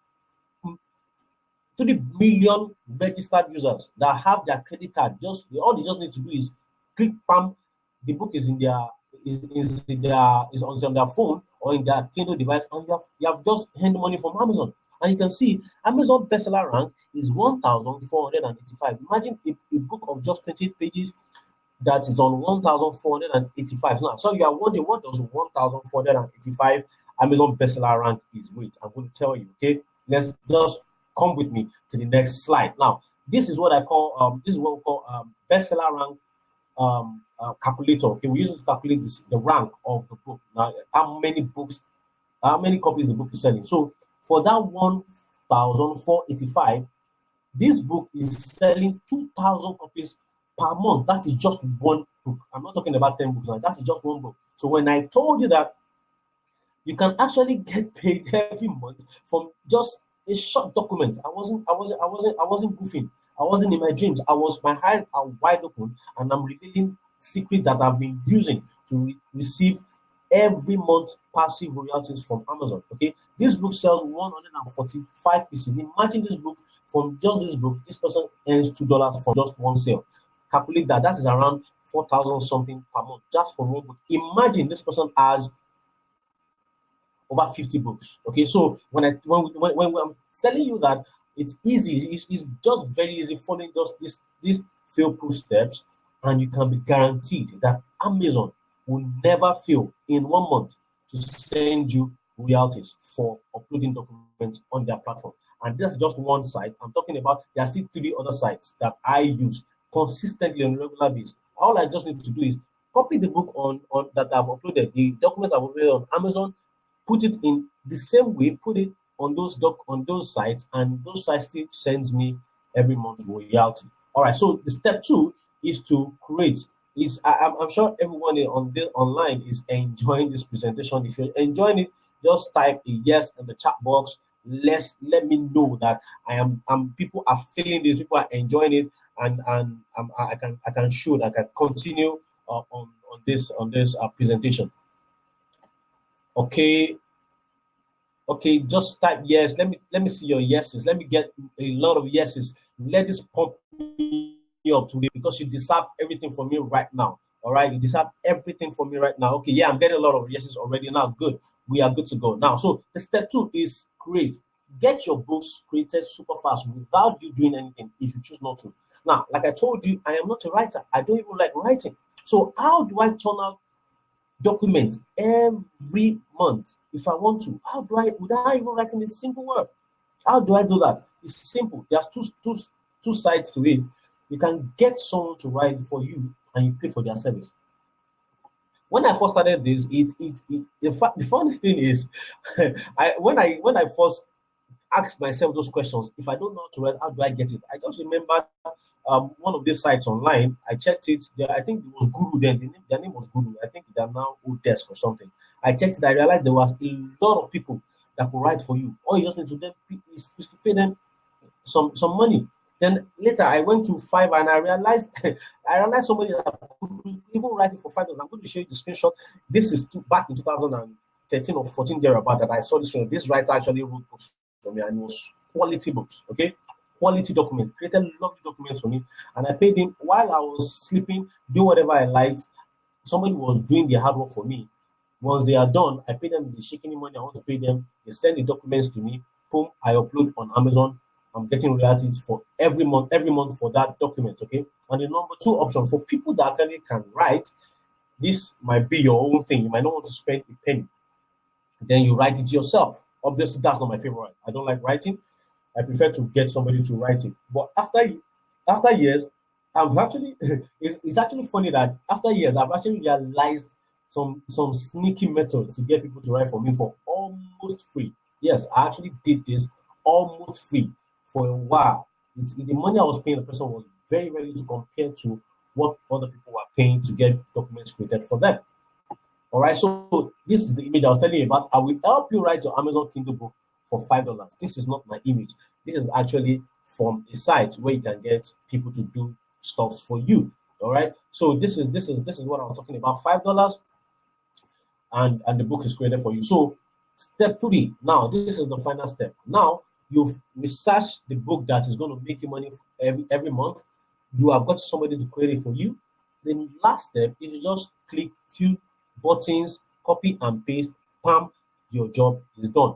3 million registered users that have their credit card. All they just need to do is click pam. The book is in their on their phone or in their Kindle device, and you have just earned money from Amazon. And you can see Amazon bestseller rank is 1,485. Imagine a book of just 28 pages that is on 1,485. Now, so you are wondering what does 1,485 Amazon bestseller rank is? Wait, I'm going to tell you. Okay, let's just come with me to the next slide. Now, this is what I call we call bestseller rank calculator. Okay, we use it to calculate the rank of the book. Now, how many copies the book is selling. So for that 1,485, this book is selling 2,000 copies per month. That is just one book. I'm not talking about 10 books now. That is just one book. So when I told you that You can actually get paid every month from just a short document. I wasn't goofing. I wasn't in my dreams. My eyes are wide open, and I'm revealing secret that I've been using to receive every month passive royalties from Amazon. Okay, this book sells 145 pieces. Imagine this book, from just this book, this person earns $2 from just one sale. Calculate that. That is around 4,000 something per month just for one book. Imagine this person has over 50 books. Okay, so when I'm telling you that it's easy, it's just very easy following just these fail-proof steps, and you can be guaranteed that Amazon will never fail in 1 month to send you royalties for uploading documents on their platform. And that's just one site. I'm talking about there are still 3 other sites that I use consistently on a regular basis. All I just need to do is copy the book on that I've uploaded, the document I've uploaded on Amazon, put it in the same way, put it on those sites, and those sites still sends me every month royalty. All right. So the step 2 is to create. I'm sure everyone online is enjoying this presentation. If you're enjoying it, just type a yes in the chat box. Let me know that people are feeling this, people are enjoying it, and I can continue on this presentation. Okay, just type yes. Let me see your yeses. Let me get a lot of yeses. Let this pump me up today, because you deserve everything from me right now. All right, you deserve everything from me right now. Okay, yeah, I'm getting a lot of yeses already now. Good, we are good to go now. So the step 2 is create. Get your books created super fast without you doing anything if you choose not to. Now, like I told you, I am not a writer. I don't even like writing. So how do I turn out documents every month if I want to? Without even writing a single word? How do I do that? It's simple. There's two sides to it. You can get someone to write for you, and you pay for their service. When I first started this, the funny thing is, when I first asked myself those questions, if I don't know how to write, how do I get it? I just remember one of these sites online. I checked it. I think it was Guru then. Their name was Guru. I think they're now Odesk or something. I checked it. I realized there was a lot of people that could write for you. All you just need to do is to pay them some money. Then later I went to Fiverr, and I realized somebody that could even write it for $5. I'm going to show you the screenshot. This is back in 2013 or 14 thereabout that I saw this screenshot. This writer actually wrote books for me, and it was quality books. Okay, quality documents, created lovely documents for me, and I paid him while I was sleeping, do whatever I liked. Somebody was doing the hard work for me. Once they are done, I pay them the shaking money I want to pay them. They send the documents to me. Boom, I upload on Amazon. I'm getting royalties for every month for that document. Okay. And the number 2 option for people that actually can write, this might be your own thing. You might not want to spend a penny. Then you write it yourself. Obviously, that's not my favorite. I don't like writing. I prefer to get somebody to write it. But after years, I've actually it's actually funny that after years I've actually realized some sneaky methods to get people to write for me for almost free. Yes, I actually did this almost free for a while. The money I was paying the person was very, very little compared to what other people were paying to get documents created for them. All right, so this is the image I was telling you about. I will help you write your Amazon Kindle book for $5. This is not my image. This is actually from a site where you can get people to do stuff for you. All right, so this is what I was talking about. $5, and the book is created for you. So step 3. Now this is the final step. Now you've researched the book that is going to make you money every month. You have got somebody to create it for you. The last step is you just click few buttons, copy and paste, bam, your job is done.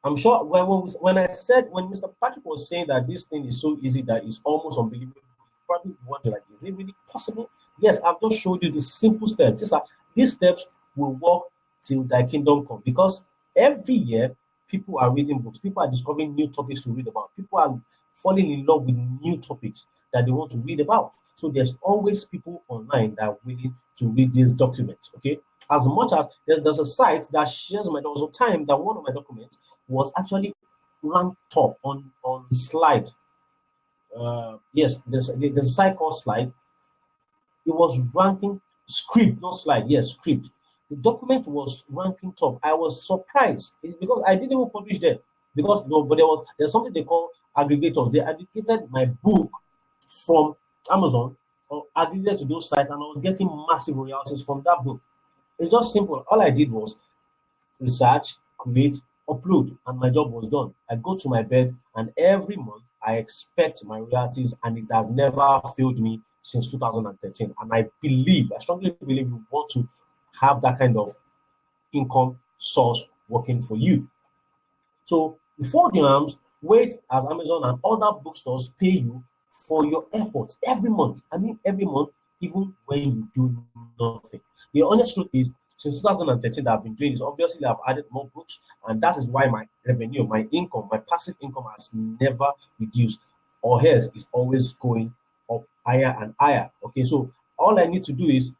I'm sure when Mr. Patrick was saying that this thing is so easy that it's almost unbelievable, you probably wonder, like, is it really possible? Yes, I've just showed you the simple steps. These steps will work till thy kingdom come, because every year people are reading books, people are discovering new topics to read about, people are falling in love with new topics that they want to read about. So there's always people online that are willing to read these documents. Okay, as much as there's a site that shares there was a time that one of my documents was actually ranked top on Slide. Yes, there's a site called Slide. It was ranking Script, not Slide. Yes, Script. The document was ranking top. I was surprised because I didn't even publish there because no, but there's something they call aggregators. They aggregated my book from Amazon or aggregated to those sites, and I was getting massive royalties from that book. It's just simple. All I did was research, create, upload, and my job was done. I go to my bed, and every month I expect my royalties, and it has never failed me since 2013. And I strongly believe you want to have that kind of income source working for you. So before the arms, wait as Amazon and other bookstores pay you for your efforts every month. I mean, every month, even when you do nothing. The honest truth is, since 2013 that I've been doing this, obviously I've added more books, and that is why my revenue, my income, my passive income has never reduced, or else it's always going up higher and higher. Okay, so all I need to do is,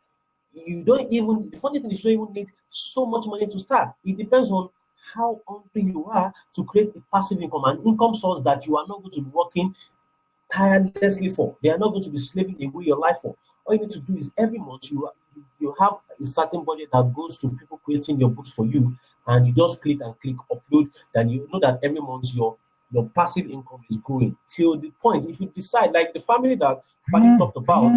you don't even, the funny thing is, you don't even need so much money to start. It depends on how hungry you are to create a passive income, an income source that you are not going to be working tirelessly for. They are not going to be slaving away your life for. All you need to do is every month you have a certain budget that goes to people creating your books for you, and you just click and click upload. Then you know that every month your passive income is growing till the point, if you decide, like the family that Patrick talked about,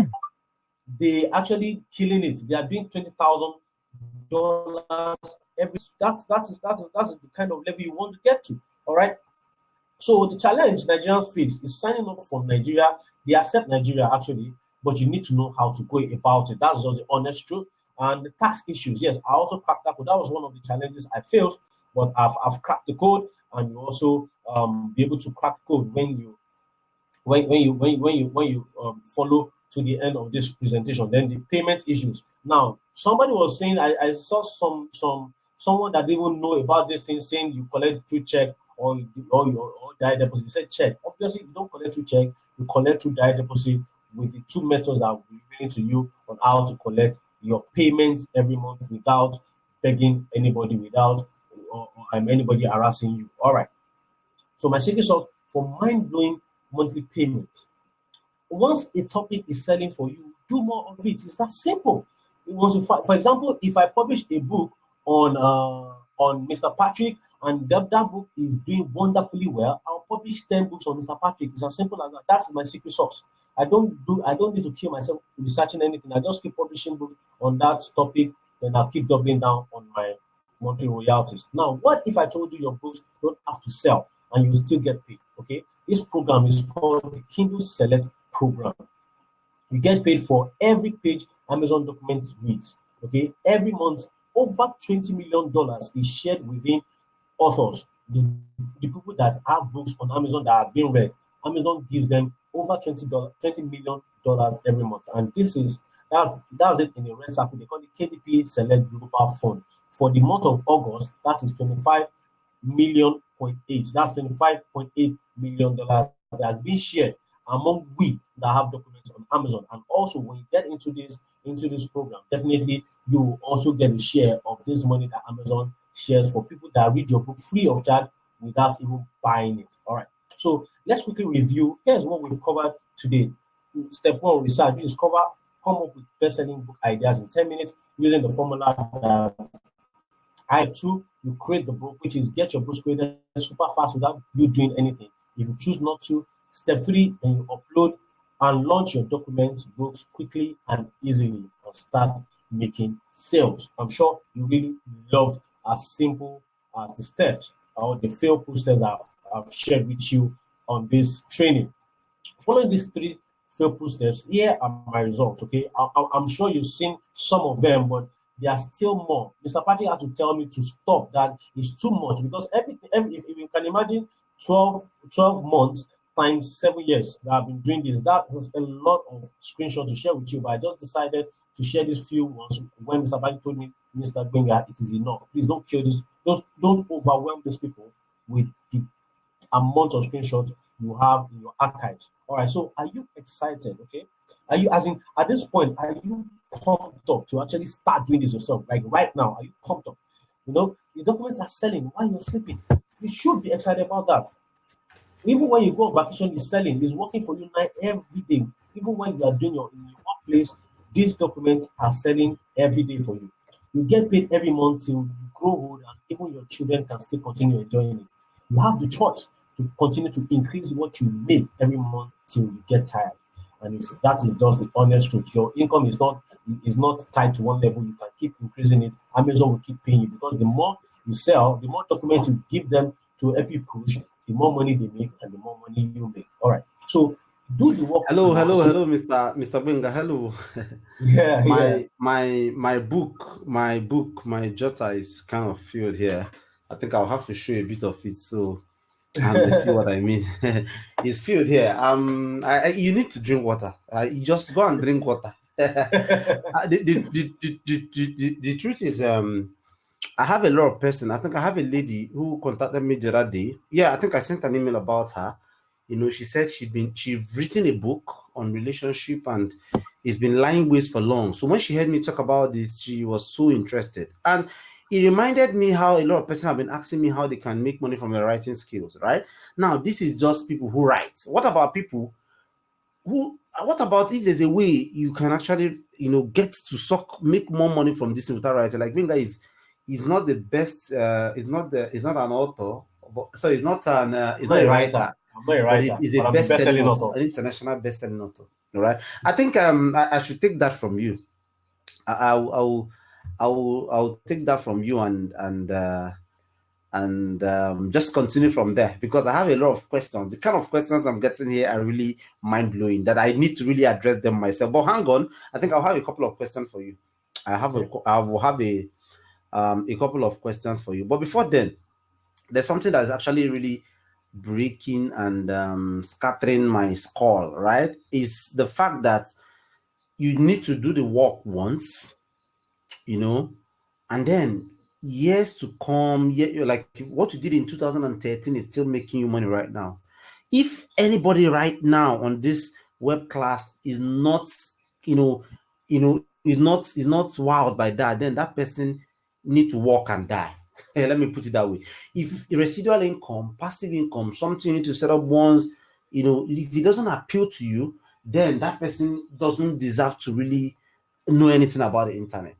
they actually killing it. They are doing $20,000 every. That's the kind of level you want to get to. All right. So the challenge Nigerians face is signing up for Nigeria. They accept Nigeria actually, but you need to know how to go about it. That's just the honest truth. And the tax issues, yes, I also cracked that code. That was one of the challenges I faced, but I've cracked the code, and you also be able to crack code when you follow to the end of this presentation. Then the payment issues. Now, somebody was saying, I saw someone that didn't know about this thing saying you collect through check or direct deposit. They said check. Obviously, you don't collect through check, you collect through direct deposit, with the two methods that will be revealing to you on how to collect your payments every month without begging anybody, without anybody harassing you. All right. So my secret sauce for mind-blowing monthly payments. Once a topic is selling for you, do more of it. It's that simple. For example, if I publish a book on Mr. Patrick, and that book is doing wonderfully well, I'll publish 10 books on Mr. Patrick. It's as simple as that. That's my secret sauce. I don't need to kill myself researching anything. I just keep publishing books on that topic, and I'll keep doubling down on my monthly royalties. Now, what if I told you your books don't have to sell and you still get paid? Okay, this program is called the Kindle Select program. You get paid for every page Amazon documents reads. Okay, every month over $20 million is shared within authors, the people that have books on Amazon that are being read. Amazon gives them over $20 million every month, and that's it in a red circle. They call it KDP Select Global Fund. For the month of August, that is 25.8 million. That's $25.8 million that has been shared among we that have documents on Amazon. And also, when you get into this program, definitely you will also get a share of this money that Amazon shares for people that read your book free of charge without even buying it. All right. So let's quickly review. Here's what we've covered today. Step 1, research, which is come up with best-selling book ideas in 10 minutes using the formula that I 2, you create the book, which is get your books created super fast without you doing anything. If you choose not to, step 3, then you upload and launch your documents, books quickly and easily and start making sales. I'm sure you really love as simple as the steps or the fail posters I've shared with you on this training. Following these 3 fail steps, here are my results. Okay, I'm sure you've seen some of them, but there are still more. Mr. Patrick had to tell me to stop. That is too much, because if you can imagine 12 months times 7 years that I've been doing this, that is a lot of screenshots to share with you. But I just decided to share these few ones when Mr. Patrick told me, Mr. Benga, it is enough. Please don't kill this. Don't overwhelm these people with the amount of screenshots you have in your archives. All right. So are you excited? Okay. Are you, as in, at this point, are you pumped up to actually start doing this yourself? Like right now, are you pumped up? You know, the documents are selling while you're sleeping. You should be excited about that. Even when you go on vacation, it's selling. It's working for you now every day. Even when you are doing in your workplace, these documents are selling every day for you. You get paid every month till you grow old, and even your children can still continue enjoying it. You have the choice to continue to increase what you make every month till you get tired. And that is just the honest truth. Your income is not tied to one level. You can keep increasing it. Amazon will keep paying you, because the more you sell, the more documents you give them to help you push, the more money they make and the more money you make. All right. So do the work. Hello, Mr. Benga. Hello. Yeah, yeah. My jotter is kind of filled here. I think I'll have to show a bit of it so they see what I mean. It's filled here. You need to drink water. You just go and drink water. The truth is, I have a lot of person. I think I have a lady who contacted me the other day. Yeah, I think I sent an email about her. She said she'd written a book on relationship and it's been lying waste for long. So when she heard me talk about this, she was so interested. And it reminded me how a lot of people have been asking me how they can make money from their writing skills, right? Now, this is just people who write. What about if there's a way you can actually, get to make more money from this without writing? Like Vinga is not the best, he's not an author, but he's not he's not a writer. I'm not a writer, but he's a best-selling author, an international best-selling author. All right. I think I should take that from you. I'll take that from you and just continue from there, because I have a lot of questions. The kind of questions I'm getting here are really mind-blowing that I need to really address them myself. But hang on, I think I'll have a couple of questions for you. I will have a couple of questions for you. But before then, there's something that is actually really breaking and scattering my skull, right? Is the fact that you need to do the work once, and then years to come, like what you did in 2013 is still making you money right now. If anybody right now on this web class is not, is not wowed by that, then that person need to work and die. Let me put it that way. If residual income, passive income, something you need to set up once, if it doesn't appeal to you, then that person doesn't deserve to really know anything about the internet.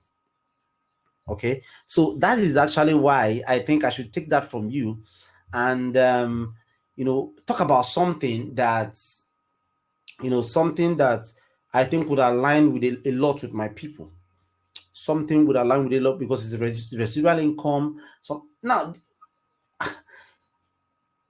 Okay, so that is actually why I think I should take that from you and talk about something that I think would align with a lot with my people. Something would align with a lot because it's residual income. So now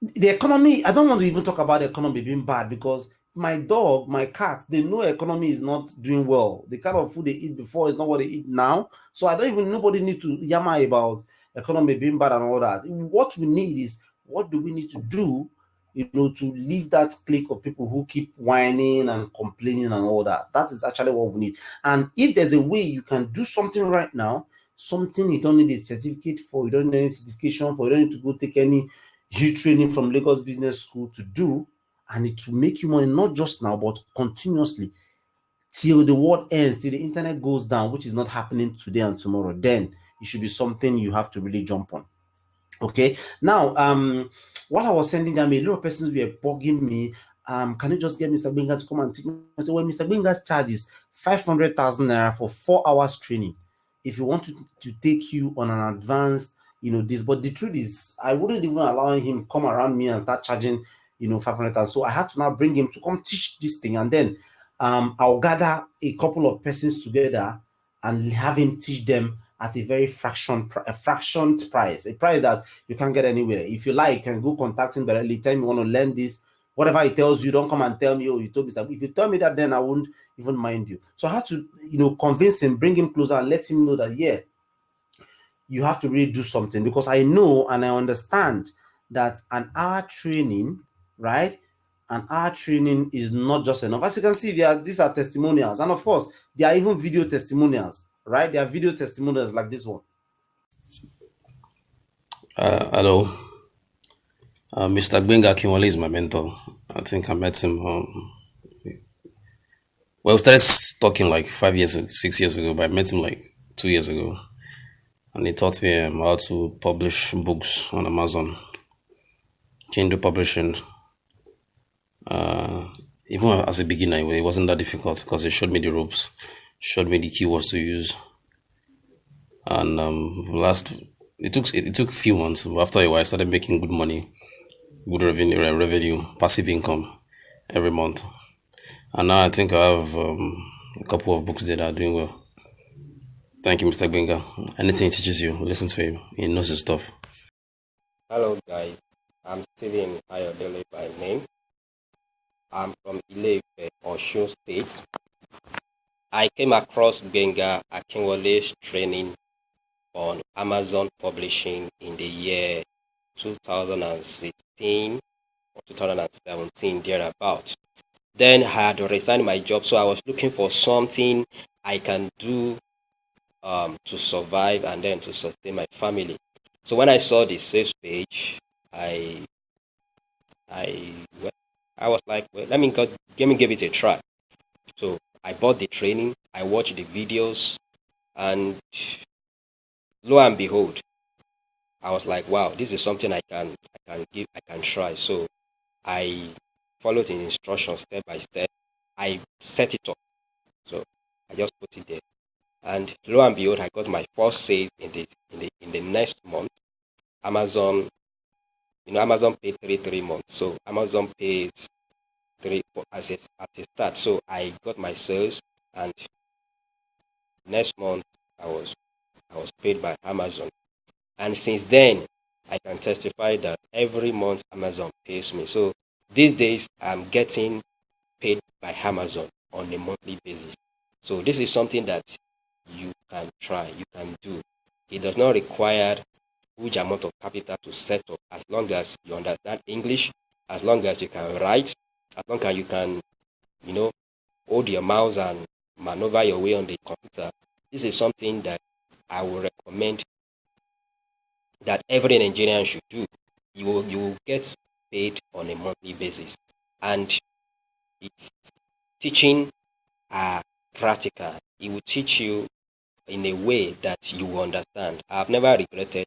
the economy, I don't want to even talk about the economy being bad, because my dog, my cat, they know economy is not doing well. The kind of food they eat before is not what they eat now. So nobody need to yammer about economy being bad and all that. What we need is, what do we need to do, to leave that clique of people who keep whining and complaining and all that. That is actually what we need. And if there's a way you can do something right now, something you don't need a certificate for, you don't need any certification for, you don't need to go take any huge training from Lagos Business School to do, and it will make you money, not just now, but continuously till the world ends, till the internet goes down, which is not happening today and tomorrow, then it should be something you have to really jump on. Okay. Now, while I was sending them, a lot of persons were bugging me. Can you just get Mr. Benga to come and take me? I said, well, Mr. Benga's charge is 500,000 naira for 4 hours training. If you want to take you on an advanced, this, but the truth is, I wouldn't even allow him come around me and start charging, 500,000. So I had to now bring him to come teach this thing, and then I'll gather a couple of persons together and have him teach them at a very fractioned price, a price that you can't get anywhere. If you like, you can go contact him directly, tell him you want to learn this. Whatever he tells you, don't come and tell me, oh, you told me that. If you tell me that, then I won't even mind you. So I had to, convince him, bring him closer and let him know that, yeah, you have to really do something, because I know and I understand that an hour training, right? An hour training is not just enough. As you can see, these are testimonials. And of course, there are even video testimonials, right? There are video testimonials like this one. Hello. Mr. Benga Kinwale is my mentor. I think I met him. We started talking like 6 years ago, but I met him like 2 years ago. And he taught me how to publish books on Amazon. Kindle publishing. Even as a beginner, it wasn't that difficult because he showed me the ropes, showed me the keywords to use. And it took a few months, but after a while I started making good money, good revenue, passive income every month. And now I think I have a couple of books that are doing well. Thank you, Mr. Benga. Anything he teaches you, listen to him. He knows his stuff. Hello guys, I'm Steven Ayodele by name. I'm from Ile-Ife, Osun State. I came across Benga Akinwole's training on Amazon Publishing in the year 2016 or 2017, thereabout. Then I had resigned my job, so I was looking for something I can do to survive and then to sustain my family. So when I saw the sales page, I was like, well, let me give it a try. So I bought the training, I watched the videos, and lo and behold, I was like, wow, this is something I can try. So I followed the instructions step by step. I set it up. So I just put it there. And lo and behold, I got my first sale in the next month. Amazon, Amazon paid 3 months. So Amazon pays as a start. So I got my sales, and next month I was paid by Amazon. And since then, I can testify that every month Amazon pays me. So these days I'm getting paid by Amazon on a monthly basis. So this is something that you can try, you can do. It does not require huge amount of capital to set up, as long as you understand English, as long as you can write, as long as you can, hold your mouse and maneuver your way on the computer. This is something that I will recommend that every Nigerian should do. You will get paid on a monthly basis, and it's teaching practical. It will teach you in a way that you will understand. I've never regretted,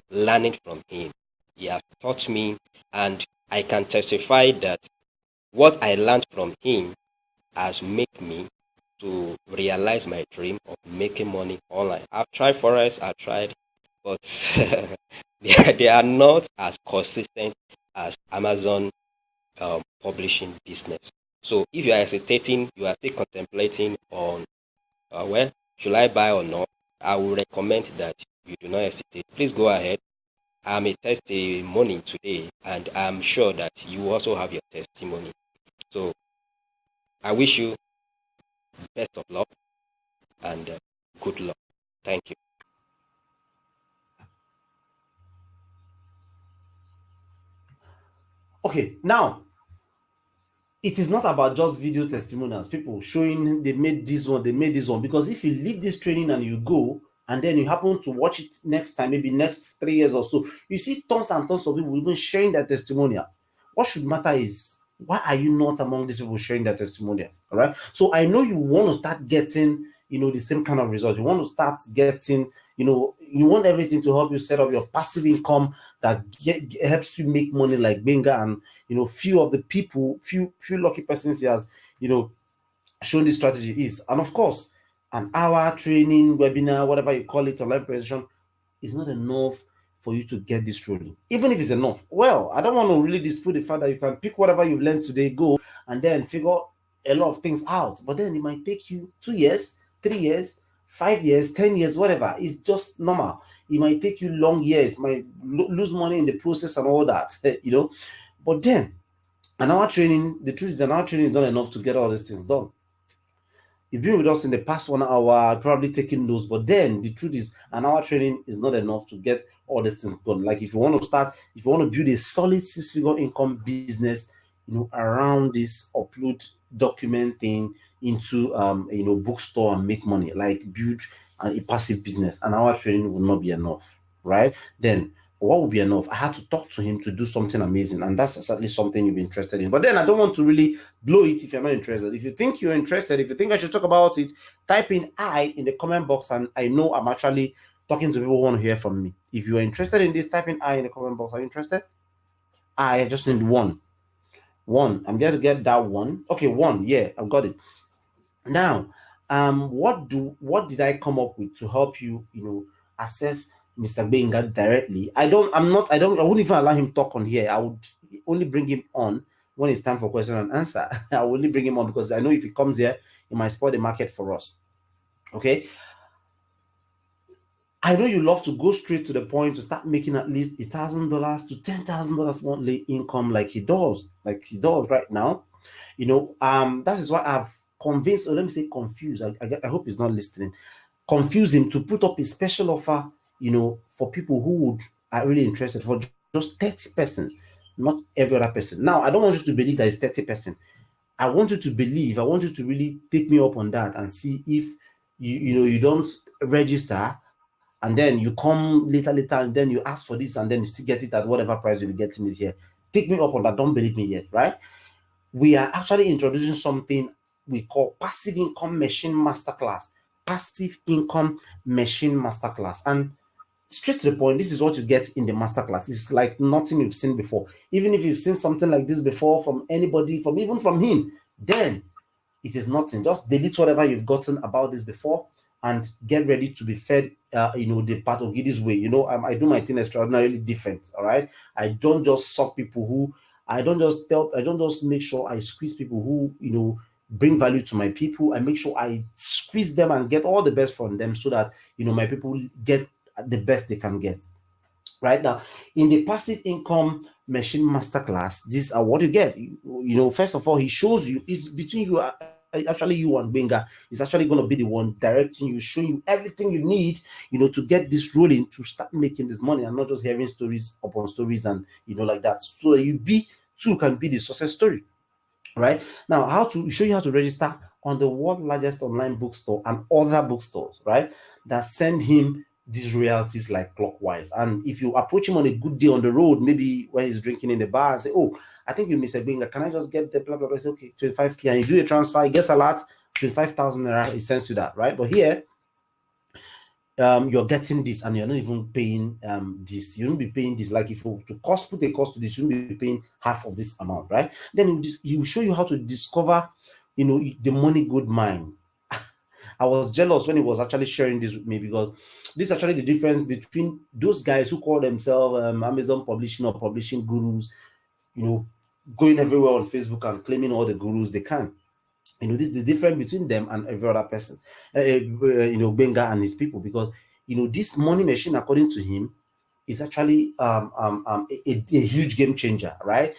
learning from him. He has taught me, and I can testify that what I learned from him has made me to realize my dream of making money online. I've tried Forex, I've tried, but they are not as consistent as Amazon publishing business. So if you are hesitating, you are still contemplating on, should I buy or not? I will recommend that you do not hesitate. Please go ahead. I'm a testimony today, and I'm sure that you also have your testimony. So I wish you best of luck and good luck. Thank you. Okay, now it is not about just video testimonials, people showing they made this one, because if you leave this training and you go and then you happen to watch it next time, maybe next 3 years or so, you see tons and tons of people even sharing their testimonial. What should matter is, why are you not among these people sharing their testimonial? All right. So I know you want to start getting, the same kind of results. You want to start getting, you want everything to help you set up your passive income that helps you make money like Benga, and few of the people, few lucky persons he has, shown this strategy is. And of course, an hour training, webinar, whatever you call it, online presentation, is not enough for you to get this training. Even if it's enough, well, I don't want to really dispute the fact that you can pick whatever you've learned today, go and then figure a lot of things out. But then it might take you 2 years, 3 years, 5 years, 10 years, whatever. It's just normal. It might take you long years, might lose money in the process and all that, But then, an hour training, the truth is, an hour training is not enough to get all these things done. You've been with us in the past 1 hour, probably taking those, but then the truth is, an hour training is not enough to get all these things done. Like if you want to build a solid 6-figure income business, around this upload document thing into bookstore and make money, like build a passive business, an hour training will not be enough, right? Then what would be enough? I had to talk to him to do something amazing, and that's certainly something you'll be interested in. But then I don't want to really blow it if you're not interested. If you think you're interested, if you think I should talk about it, type in I in the comment box, and I know I'm actually talking to people who want to hear from me. If you are interested in this, type in I in the comment box. Are you interested? I just need one. I'm going to get that one. Okay, one. Yeah, I've got it. Now, what did I come up with to help you, assess Mr. Benga directly? I wouldn't even allow him talk on here. I would only bring him on when it's time for question and answer. I will only bring him on because I know if he comes here, he might spoil the market for us. Okay. I know you love to go straight to the point to start making at least $1,000 to $10,000 monthly income like he does right now. That is why I've convinced, or let me say confused. I hope he's not listening. Confuse him to put up a special offer, for people who are really interested for just 30 persons, not every other person. Now, I don't want you to believe that it's 30%. I want you to really take me up on that and see if you don't register and then you come later and then you ask for this and then you still get it at whatever price you'll be getting it here. Take me up on that. Don't believe me yet, right? We are actually introducing something we call Passive Income Machine Masterclass. Passive Income Machine Masterclass. And straight to the point, this is what you get in the masterclass. It's like nothing you've seen before. Even if you've seen something like this before from anybody, even from him, then it is nothing. Just delete whatever you've gotten about this before and get ready to be fed, the part of Giddy's way. I do my thing extraordinarily different, all right? I don't just suck people I don't just make sure I squeeze people who, bring value to my people. I make sure I squeeze them and get all the best from them so that, my people get the best they can get. Right now, in the Passive Income Machine Masterclass, these are what you get. First of all, he shows you, it's between you, actually you and Benga is actually going to be the one directing you, showing you everything you need, to get this rolling, to start making this money and not just hearing stories upon stories and, like that. So you can be the success story. Right now, how to show you how to register on the world's largest online bookstore and other bookstores, right, that send him these royalties like clockwise. And if you approach him on a good day on the road, maybe when he's drinking in the bar, and say, "Oh, I think you miss a Benga. Can I just get the blah blah blah?" Say, "Okay, 25K," and you do a transfer. He gets a lot, 25,000 naira. He sends you that, right? But here, you're getting this, and you're not even paying this. You won't be paying this. Like if you put a cost to this, you won't be paying half of this amount, right? Then he will show you how to discover, the money good mine. I was jealous when he was actually sharing this with me, because this is actually the difference between those guys who call themselves Amazon publishing or publishing gurus, going everywhere on Facebook and claiming all the gurus they can. This is the difference between them and every other person, Benga and his people, because, this money machine, according to him, is actually a huge game changer, right?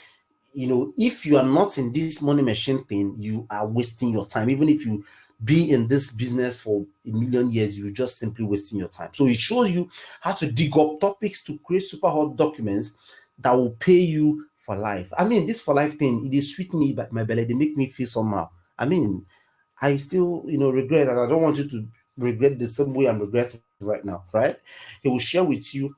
If you are not in this money machine thing, you are wasting your time. Even if you be in this business for a million years, you're just simply wasting your time. So it shows you how to dig up topics to create super hot documents that will pay you for life. I mean, this for life thing, it is sweet me but my belly. They make me feel somehow. I mean, I still, regret, and I don't want you to regret the same way I'm regretting right now, right? He will share with you,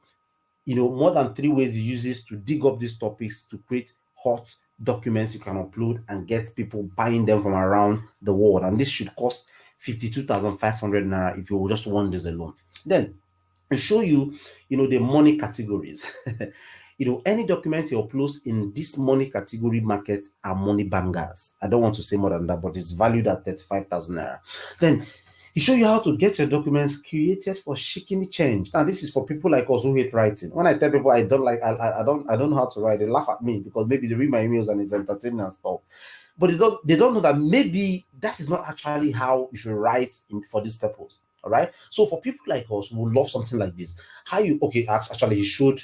more than 3 ways he uses to dig up these topics to create hot documents you can upload and get people buying them from around the world. And this should cost 52,500 naira if you just want this alone. Then I show you, the money categories. Any document he uploads in this money category market are money bangers. I don't want to say more than that, but it's valued at 35,000 naira. Then he show you how to get your documents created for shaking change. Now, this is for people like us who hate writing. When I tell people I don't know how to write, they laugh at me because maybe they read my emails and it's entertaining and stuff. But they don't know that maybe that is not actually how you should write for this purpose. All right. So for people like us who love something like this, actually he showed,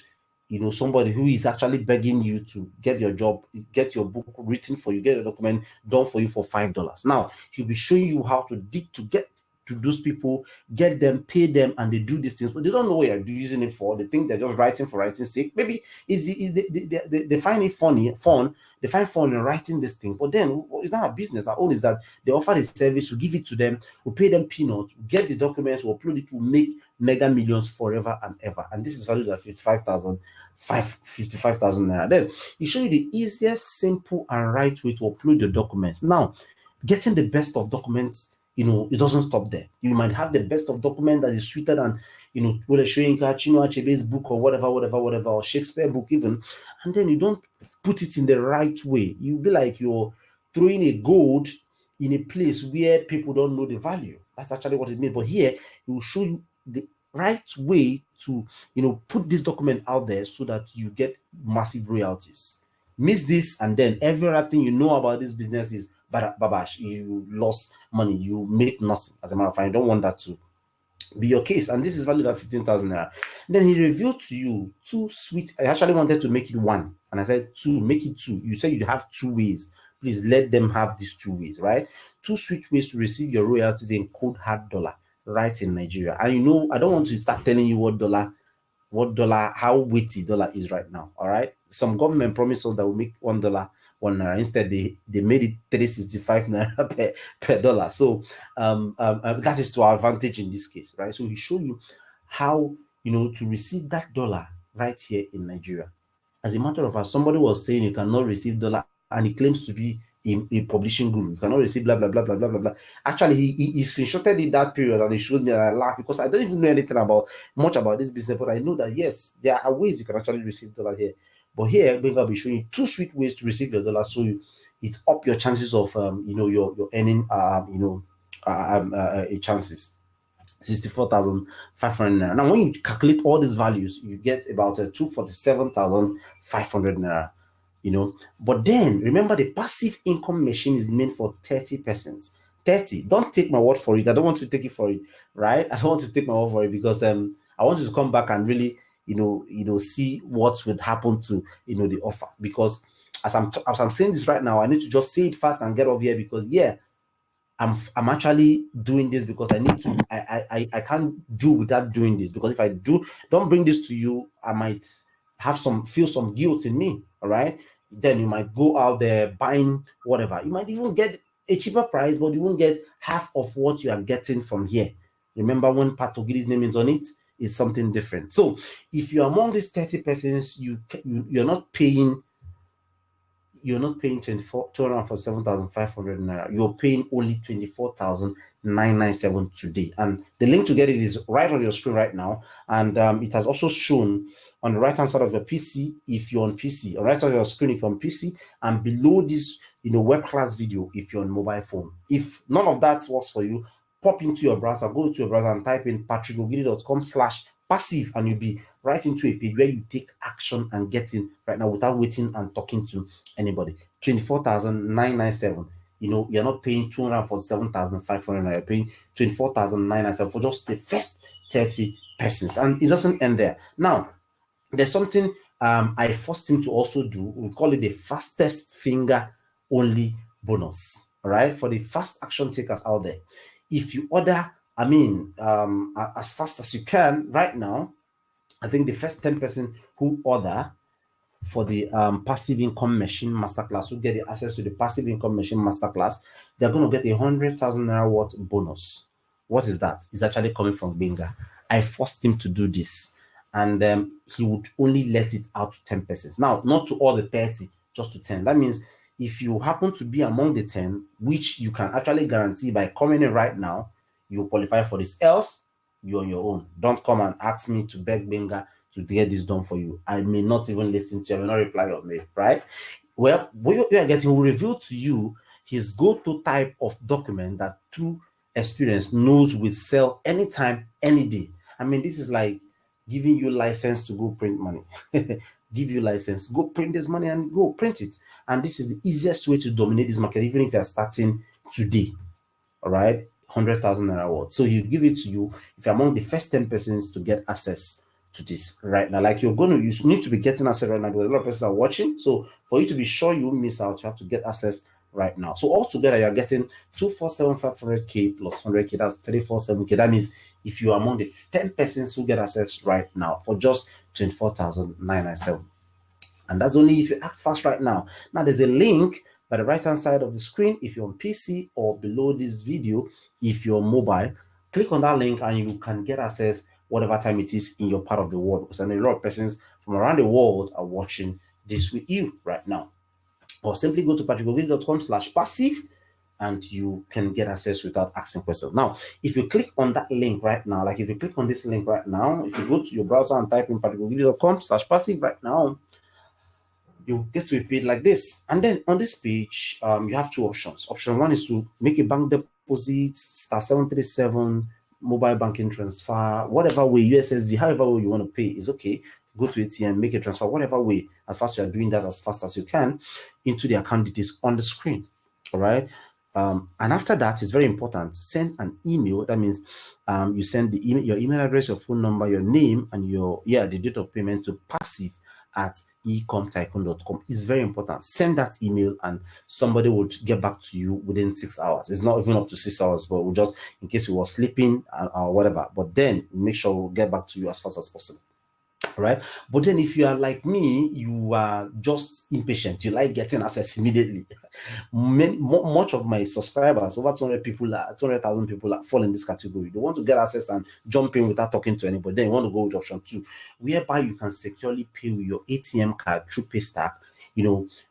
somebody who is actually begging you to get your job, get your book written for you, get a document done for you for $5. Now he'll be showing you how to dig to get to those people, get them, pay them, and they do these things, but they don't know what you're using it for. They think they're just writing for writing's sake. Maybe they find it fun. They find fun in writing these things, but then it's not a business. Our own is that they offer the service, we give it to them, we pay them peanuts, get the documents, we upload it, to make mega millions forever and ever. And this is valued at 55,000 naira. Then he show you the easiest, simple, and right way to upload the documents. Now, getting the best of documents, it doesn't stop there. You might have the best of document that is sweeter than, whether showing Chinua Achebe's book or whatever, or Shakespeare book even, and then you don't put it in the right way. You'll be like you're throwing a gold, in a place where people don't know the value. That's actually what it means. But here, it will show you the right way to, put this document out there so that you get massive royalties. Miss this, and then every other thing you know about this business is babash. You lost money, you make nothing. As a matter of fact, I don't want that to be your case. And this is valued at 15,000 naira. Then he revealed to you two sweet. I actually wanted to make it one, and I said two, make it two. You said you have two ways. Please let them have these two ways, right? Two sweet ways to receive your royalties in cold hard dollar right in Nigeria. And I don't want to start telling you how weighty dollar is right now. All right. Some government promised us that will make $1 1 naira. Instead, they made it 365 naira per dollar. So that is to our advantage in this case, right? So we show you how to receive that dollar right here in Nigeria. As a matter of fact, somebody was saying you cannot receive dollar, and he claims to be a publishing guru. You cannot receive blah blah blah blah blah blah blah. Actually, he screenshotted in that period and he showed me, and I laughed because I don't even know anything much about this business, but I know that yes, there are ways you can actually receive dollar here. But here, Benga will be showing you two sweet ways to receive your dollar, so it up your chances of your earning chances. 64,500 naira. Now, when you calculate all these values, you get about 247,500 naira. But then remember, the passive income machine is meant for 30 persons. 30. Don't take my word for it. I don't want to take it for it, right? I don't want to take my word for it because I want you to come back and really, see what would happen to the offer. Because as I'm saying this right now, I need to just say it fast and get off here because I'm actually doing this because I need to. I can't do without doing this, because if I don't bring this to you, I might feel some guilt in me. All right. Then you might go out there buying whatever. You might even get a cheaper price, but you won't get half of what you are getting from here. Remember, when Patogidi's name is on it, it's something different. So if you're among these 30 persons, you're not paying 247,500 naira. You're paying only 24,997 today. And the link to get it is right on your screen right now. And it has also shown on the right hand side of your PC if you're on PC, on the right side of your screen if you're on PC, and below this Webclass video if you're on mobile phone. If none of that works for you, pop into your browser, go to your browser and type in patrickogidi.com/passive, and you'll be right into a page where you take action and get in right now without waiting and talking to anybody. 24,997. You're not paying 247,500. You're paying 24,997 for just the first 30 persons, and it doesn't end there. Now, there's something I forced him to also do. We call it the fastest finger only bonus. All right, for the fast action takers out there. If you order, as fast as you can right now, I think the first 10 person who order for the passive income machine masterclass, who get the access to the passive income machine masterclass, they're going to get 100,000 naira worth bonus. What is that? It's actually coming from Benga. I forced him to do this, and he would only let it out to 10 persons. Now, not to all the 30, just to 10. That means if you happen to be among the 10, which you can actually guarantee by coming in right now, you qualify for this. Else, you're on your own. Don't come and ask me to beg Benga to get this done for you. I may not even listen to you. I may not reply your mail, right? Well, what you are getting will reveal to you his go-to type of document that, through experience, knows will sell anytime, any day. This is like giving you license to go print money. Give you license, go print this money and go print it. And this is the easiest way to dominate this market, even if you are starting today. All right, 100,000 naira worth. So you give it to you if you're among the first 10 persons to get access to this right now. Like you need to be getting access right now because a lot of persons are watching. So for you to be sure you won't miss out, you have to get access right now. So altogether, you're getting 247,500K plus 100K. That's 347K. That means if you're among the 10 persons who get access right now for just 24,997. And that's only if you act fast right now. Now, there's a link by the right-hand side of the screen if you're on PC, or below this video if you're mobile. Click on that link and you can get access whatever time it is in your part of the world, because I know a lot of persons from around the world are watching this with you right now. Or simply go to patrickogidi.com/passive and you can get access without asking questions. Now, if you click on that link right now, like if you click on this link right now, if you go to your browser and type in patrickogidi.com/passive right now, you get to be paid like this. And then on this page, you have two options. Option one is to make a bank deposit, *737, mobile banking transfer, whatever way, USSD, however way you want to pay is okay. Go to ATM, make a transfer, whatever way, as fast as you are doing that as fast as you can, into the account details on the screen. All right. And after that, it's very important. Send an email. That means you send the email, your email address, your phone number, your name, and the date of payment to passive@ecomtycoon.com. It's very important. Send that email and somebody will get back to you within 6 hours. It's not even up to 6 hours, but we'll just, in case you were sleeping or whatever. But then make sure we'll get back to you as fast as possible. Right. But then if you are like me, you are just impatient. You like getting access immediately. Much of my subscribers, over 200,000 people fall in this category. They want to get access and jump in without talking to anybody. Then you want to go with option 2, whereby you can securely pay with your ATM card through Paystack.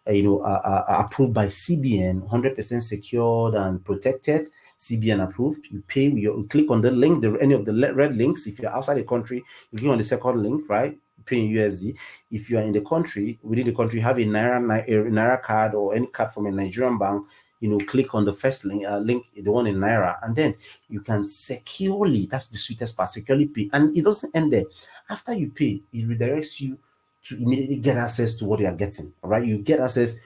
Approved by CBN, 100% secured and protected. CBN approved. You pay. You click on the link, any of the red links. If you're outside the country, you click on the second link, right? Pay in USD. If you are in the country, within the country, you have a Naira card or any card from a Nigerian bank. Click on the first link, the one in Naira, and then you can securely. That's the sweetest part. Securely pay, and it doesn't end there. After you pay, it redirects you to immediately get access to what you are getting. All right, you get access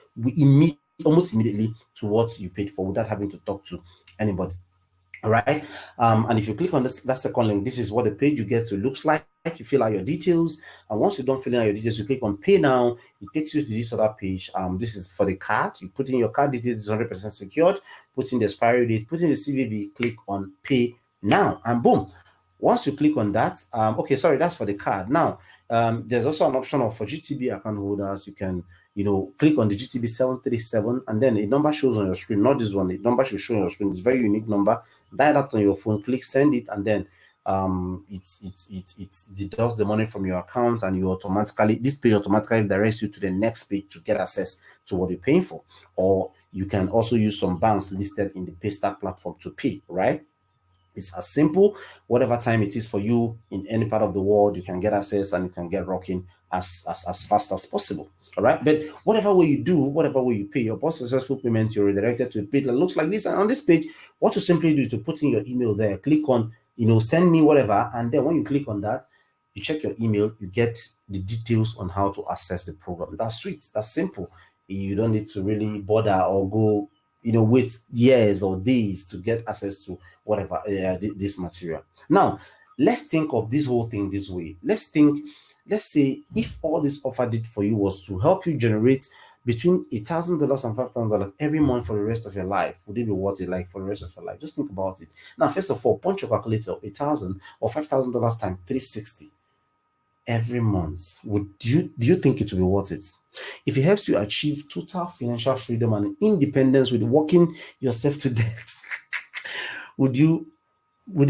almost immediately to what you paid for without having to talk to anybody. All right. And if you click on that second link, this is what the page you get to looks like. You fill out your details, and once you don't fill out your details, you click on pay now. It takes you to this other page. This is for the card. You put in your card details, it's 100% secured. Put in the expiry date, put in the CVV, click on pay now, and boom. Once you click on that, that's for the card. Now, there's also an option for GTB account holders. You can, click on the GTB 737, and then a number shows on your screen. Not this one. The number should show on your screen. It's a very unique number. Dial that on your phone. Click send it, and then it deducts the money from your account, and this page automatically directs you to the next page to get access to what you're paying for. Or you can also use some banks listed in the Paystack platform to pay. Right. It's as simple. Whatever time it is for you in any part of the world, you can get access and you can get rocking as fast as possible. All right. But whatever way you do, whatever way you pay, your post successful payment, you're redirected to a page that looks like this. And on this page, what you simply do is to put in your email there, click on, send me whatever. And then when you click on that, you check your email, you get the details on how to access the program. That's sweet. That's simple. You don't need to really bother or go wait years or days to get access to whatever this material. Now, let's think of this whole thing this way. Let's say if all this offer did for you was to help you generate between $1,000 and $5,000 every month for the rest of your life, would it be worth it? Like for the rest of your life? Just think about it. Now, first of all, punch your calculator. $1,000 or $5,000 times 360 every month. Do you think it will be worth it? If it helps you achieve total financial freedom and independence with working yourself to death, would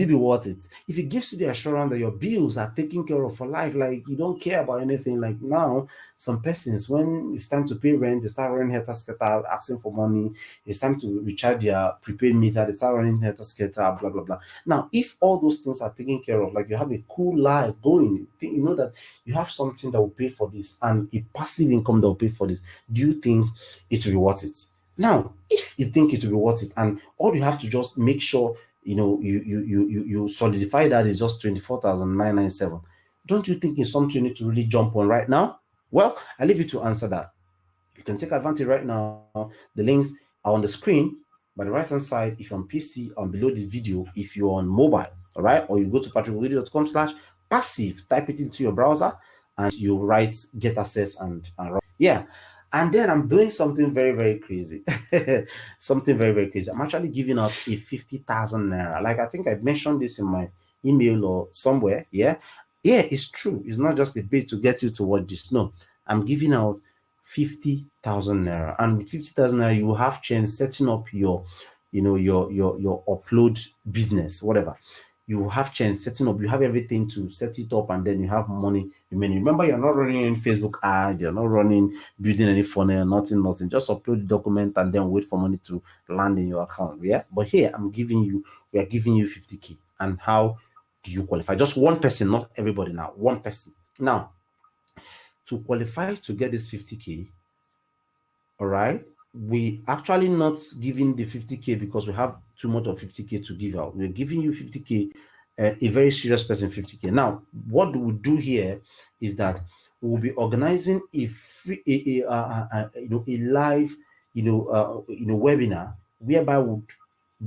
it be worth it? If it gives you the assurance that your bills are taken care of for life, like you don't care about anything. Like now, some persons, when it's time to pay rent, they start running helter-skelter, asking for money. It's time to recharge their prepaid meter, they start running helter-skelter, blah, blah, blah. Now, if all those things are taken care of, like you have a cool life going, you know that you have something that will pay for this and a passive income that will pay for this, do you think it will be worth it? Now, if you think it will be worth it, and all you have to just make sure you solidify that is just 24,997. Don't you think it's something you need to really jump on right now? Well, I leave you to answer that. You can take advantage right now. The links are on the screen by the right hand side if you're on PC, or below this video if you're on mobile. All right, or you go to patrickogidi.com/passive, type it into your browser, and you write get access and yeah. And then I'm doing something very, very crazy. Something very, very crazy. I'm actually giving out a 50,000 naira. Like I think I mentioned this in my email or somewhere. Yeah, it's true. It's not just a bit to get you to watch this. No, I'm giving out 50,000 naira, and with 50,000 naira, you will have chance setting up your upload business, whatever. You have chance setting up, you have everything to set it up, and then you have money remaining. Remember, you're not running any Facebook ad, you're not building any funnel, nothing. Just upload the document and then wait for money to land in your account. Yeah. But here we are giving you 50K. And how do you qualify? Just one person, not everybody now. One person. Now, to qualify to get this 50K, all right, we actually not giving the 50K because we have too much of 50K to give out. We're giving you 50K, a very serious person 50K. Now, what we do here is that we'll be organizing a free, a live, webinar whereby we'll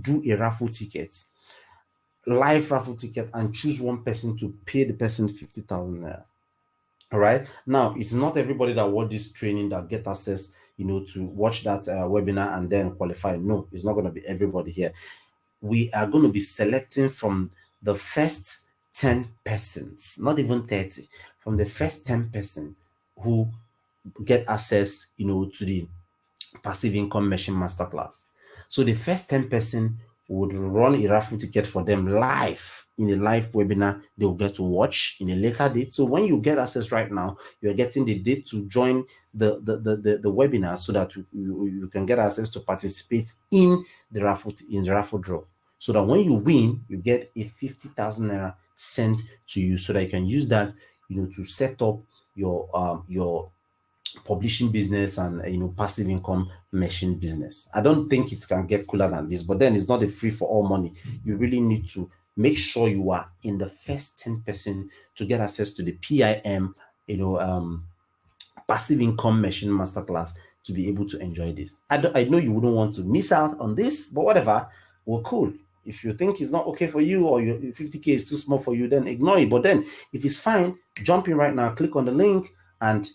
do a raffle ticket, live raffle ticket, and choose one person to pay the person 50,000 naira. All right. Now, it's not everybody that watch this training that get access, to watch that webinar and then qualify. No, it's not going to be everybody here. We are going to be selecting from the first 10 persons, not even 30, from the first 10 person who get access, to the passive income machine masterclass. So the first 10 person would run a raffle ticket for them live in a live webinar. They'll get to watch in a later date. So when you get access right now, you're getting the date to join the webinar so that you can get access to participate in the raffle draw. So that when you win, you get a 50,000 naira sent to you so that you can use that, to set up your publishing business and passive income machine business. I don't think it can get cooler than this, but then it's not a free for all money. You really need to make sure you are in the first 10% to get access to the PIM, passive income machine masterclass, to be able to enjoy this. I know you wouldn't want to miss out on this, but whatever, we're cool. If you think it's not okay for you, or your 50K is too small for you, then ignore it. But then if it's fine, jump in right now, click on the link, and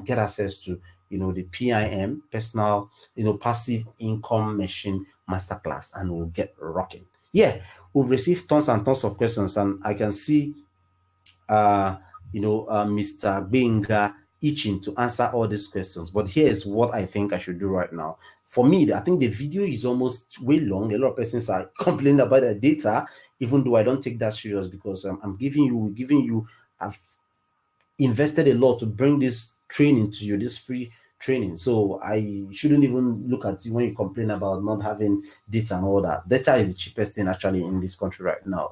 get access to the PIM, personal passive income machine masterclass, and we'll get rocking. Yeah, we've received tons and tons of questions, and I can see Mr. Benga itching to answer all these questions. But here's what I think I should do right now. For me, I think the video is almost way long. A lot of persons are complaining about the data, even though I don't take that serious, because I'm giving you, I've invested a lot to bring this training to you, this free training. So I shouldn't even look at you when you complain about not having data and all that. Data is the cheapest thing actually in this country right now.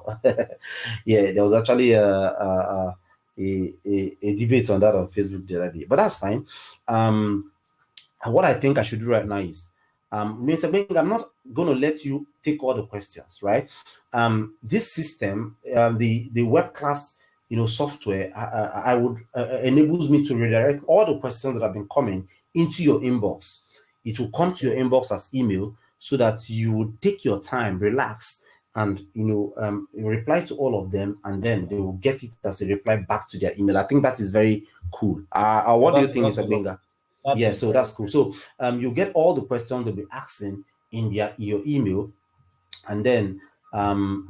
Yeah, there was actually a debate on that on Facebook the other day, but that's fine. What I think I should do right now is, Mr. Bing, I'm not going to let you take all the questions, right? This system, the Webclass, software, I would enables me to redirect all the questions that have been coming into your inbox. It will come to your inbox as email, so that you would take your time, relax, and reply to all of them, and then they will get it as a reply back to their email. I think that is very cool. What do you think, Mr. Benga? Yeah, so that's cool. So you get all the questions they'll be asking in your email, and then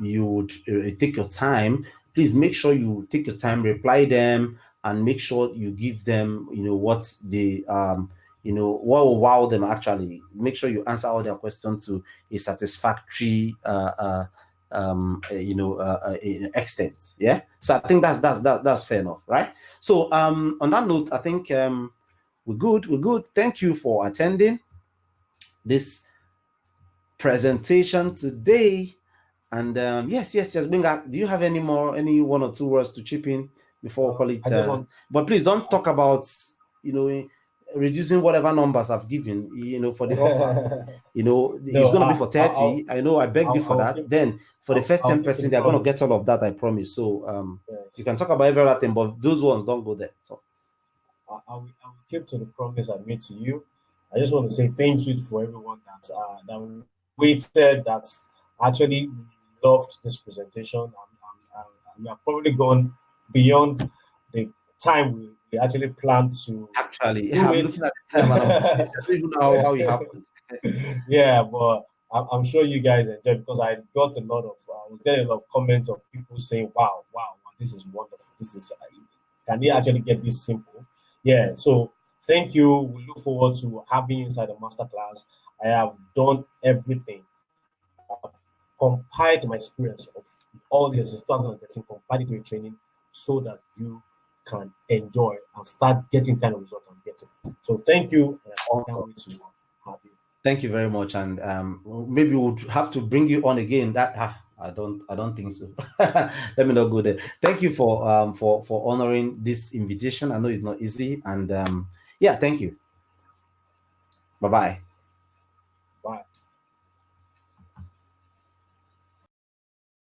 you would take your time. Please make sure you take your time, reply them, and make sure you give them what they what will wow them. Actually, make sure you answer all their questions to a satisfactory extent. Yeah, so I think that's fair enough, right? So on that note, I think we're good. Thank you for attending this presentation today. And yes, Benga, do you have any one or two words to chip in before we call it? But please don't talk about reducing whatever numbers I've given for the offer. It's going to be for 30. I know, I begged you for that. Then for the first 10%, they're going to get all of that, I promise. So yes, you can talk about everything, but those ones don't go there. So I will keep to the promise I made to you. I just want to say thank you for everyone that waited, that actually loved this presentation. We have probably gone beyond the time we actually planned to. Actually, I'm looking at the time, and I don't even know how it happened. Yeah, but I'm sure you guys enjoyed, because I got I was getting a lot of comments of people saying, wow, this is wonderful. This is, can they actually get this simple? Yeah, so thank you. We look forward to having you inside the masterclass. I have done everything. I've compiled my experience of all this since 2013, compiled it to a training, so that you can enjoy and start getting kind of result I'm getting. So thank you. I can't wait to have you. Thank you very much, and maybe we'll have to bring you on again. That I don't think so. Let me not go there. Thank you for honoring this invitation. I know it's not easy, and yeah, thank you. Bye-bye.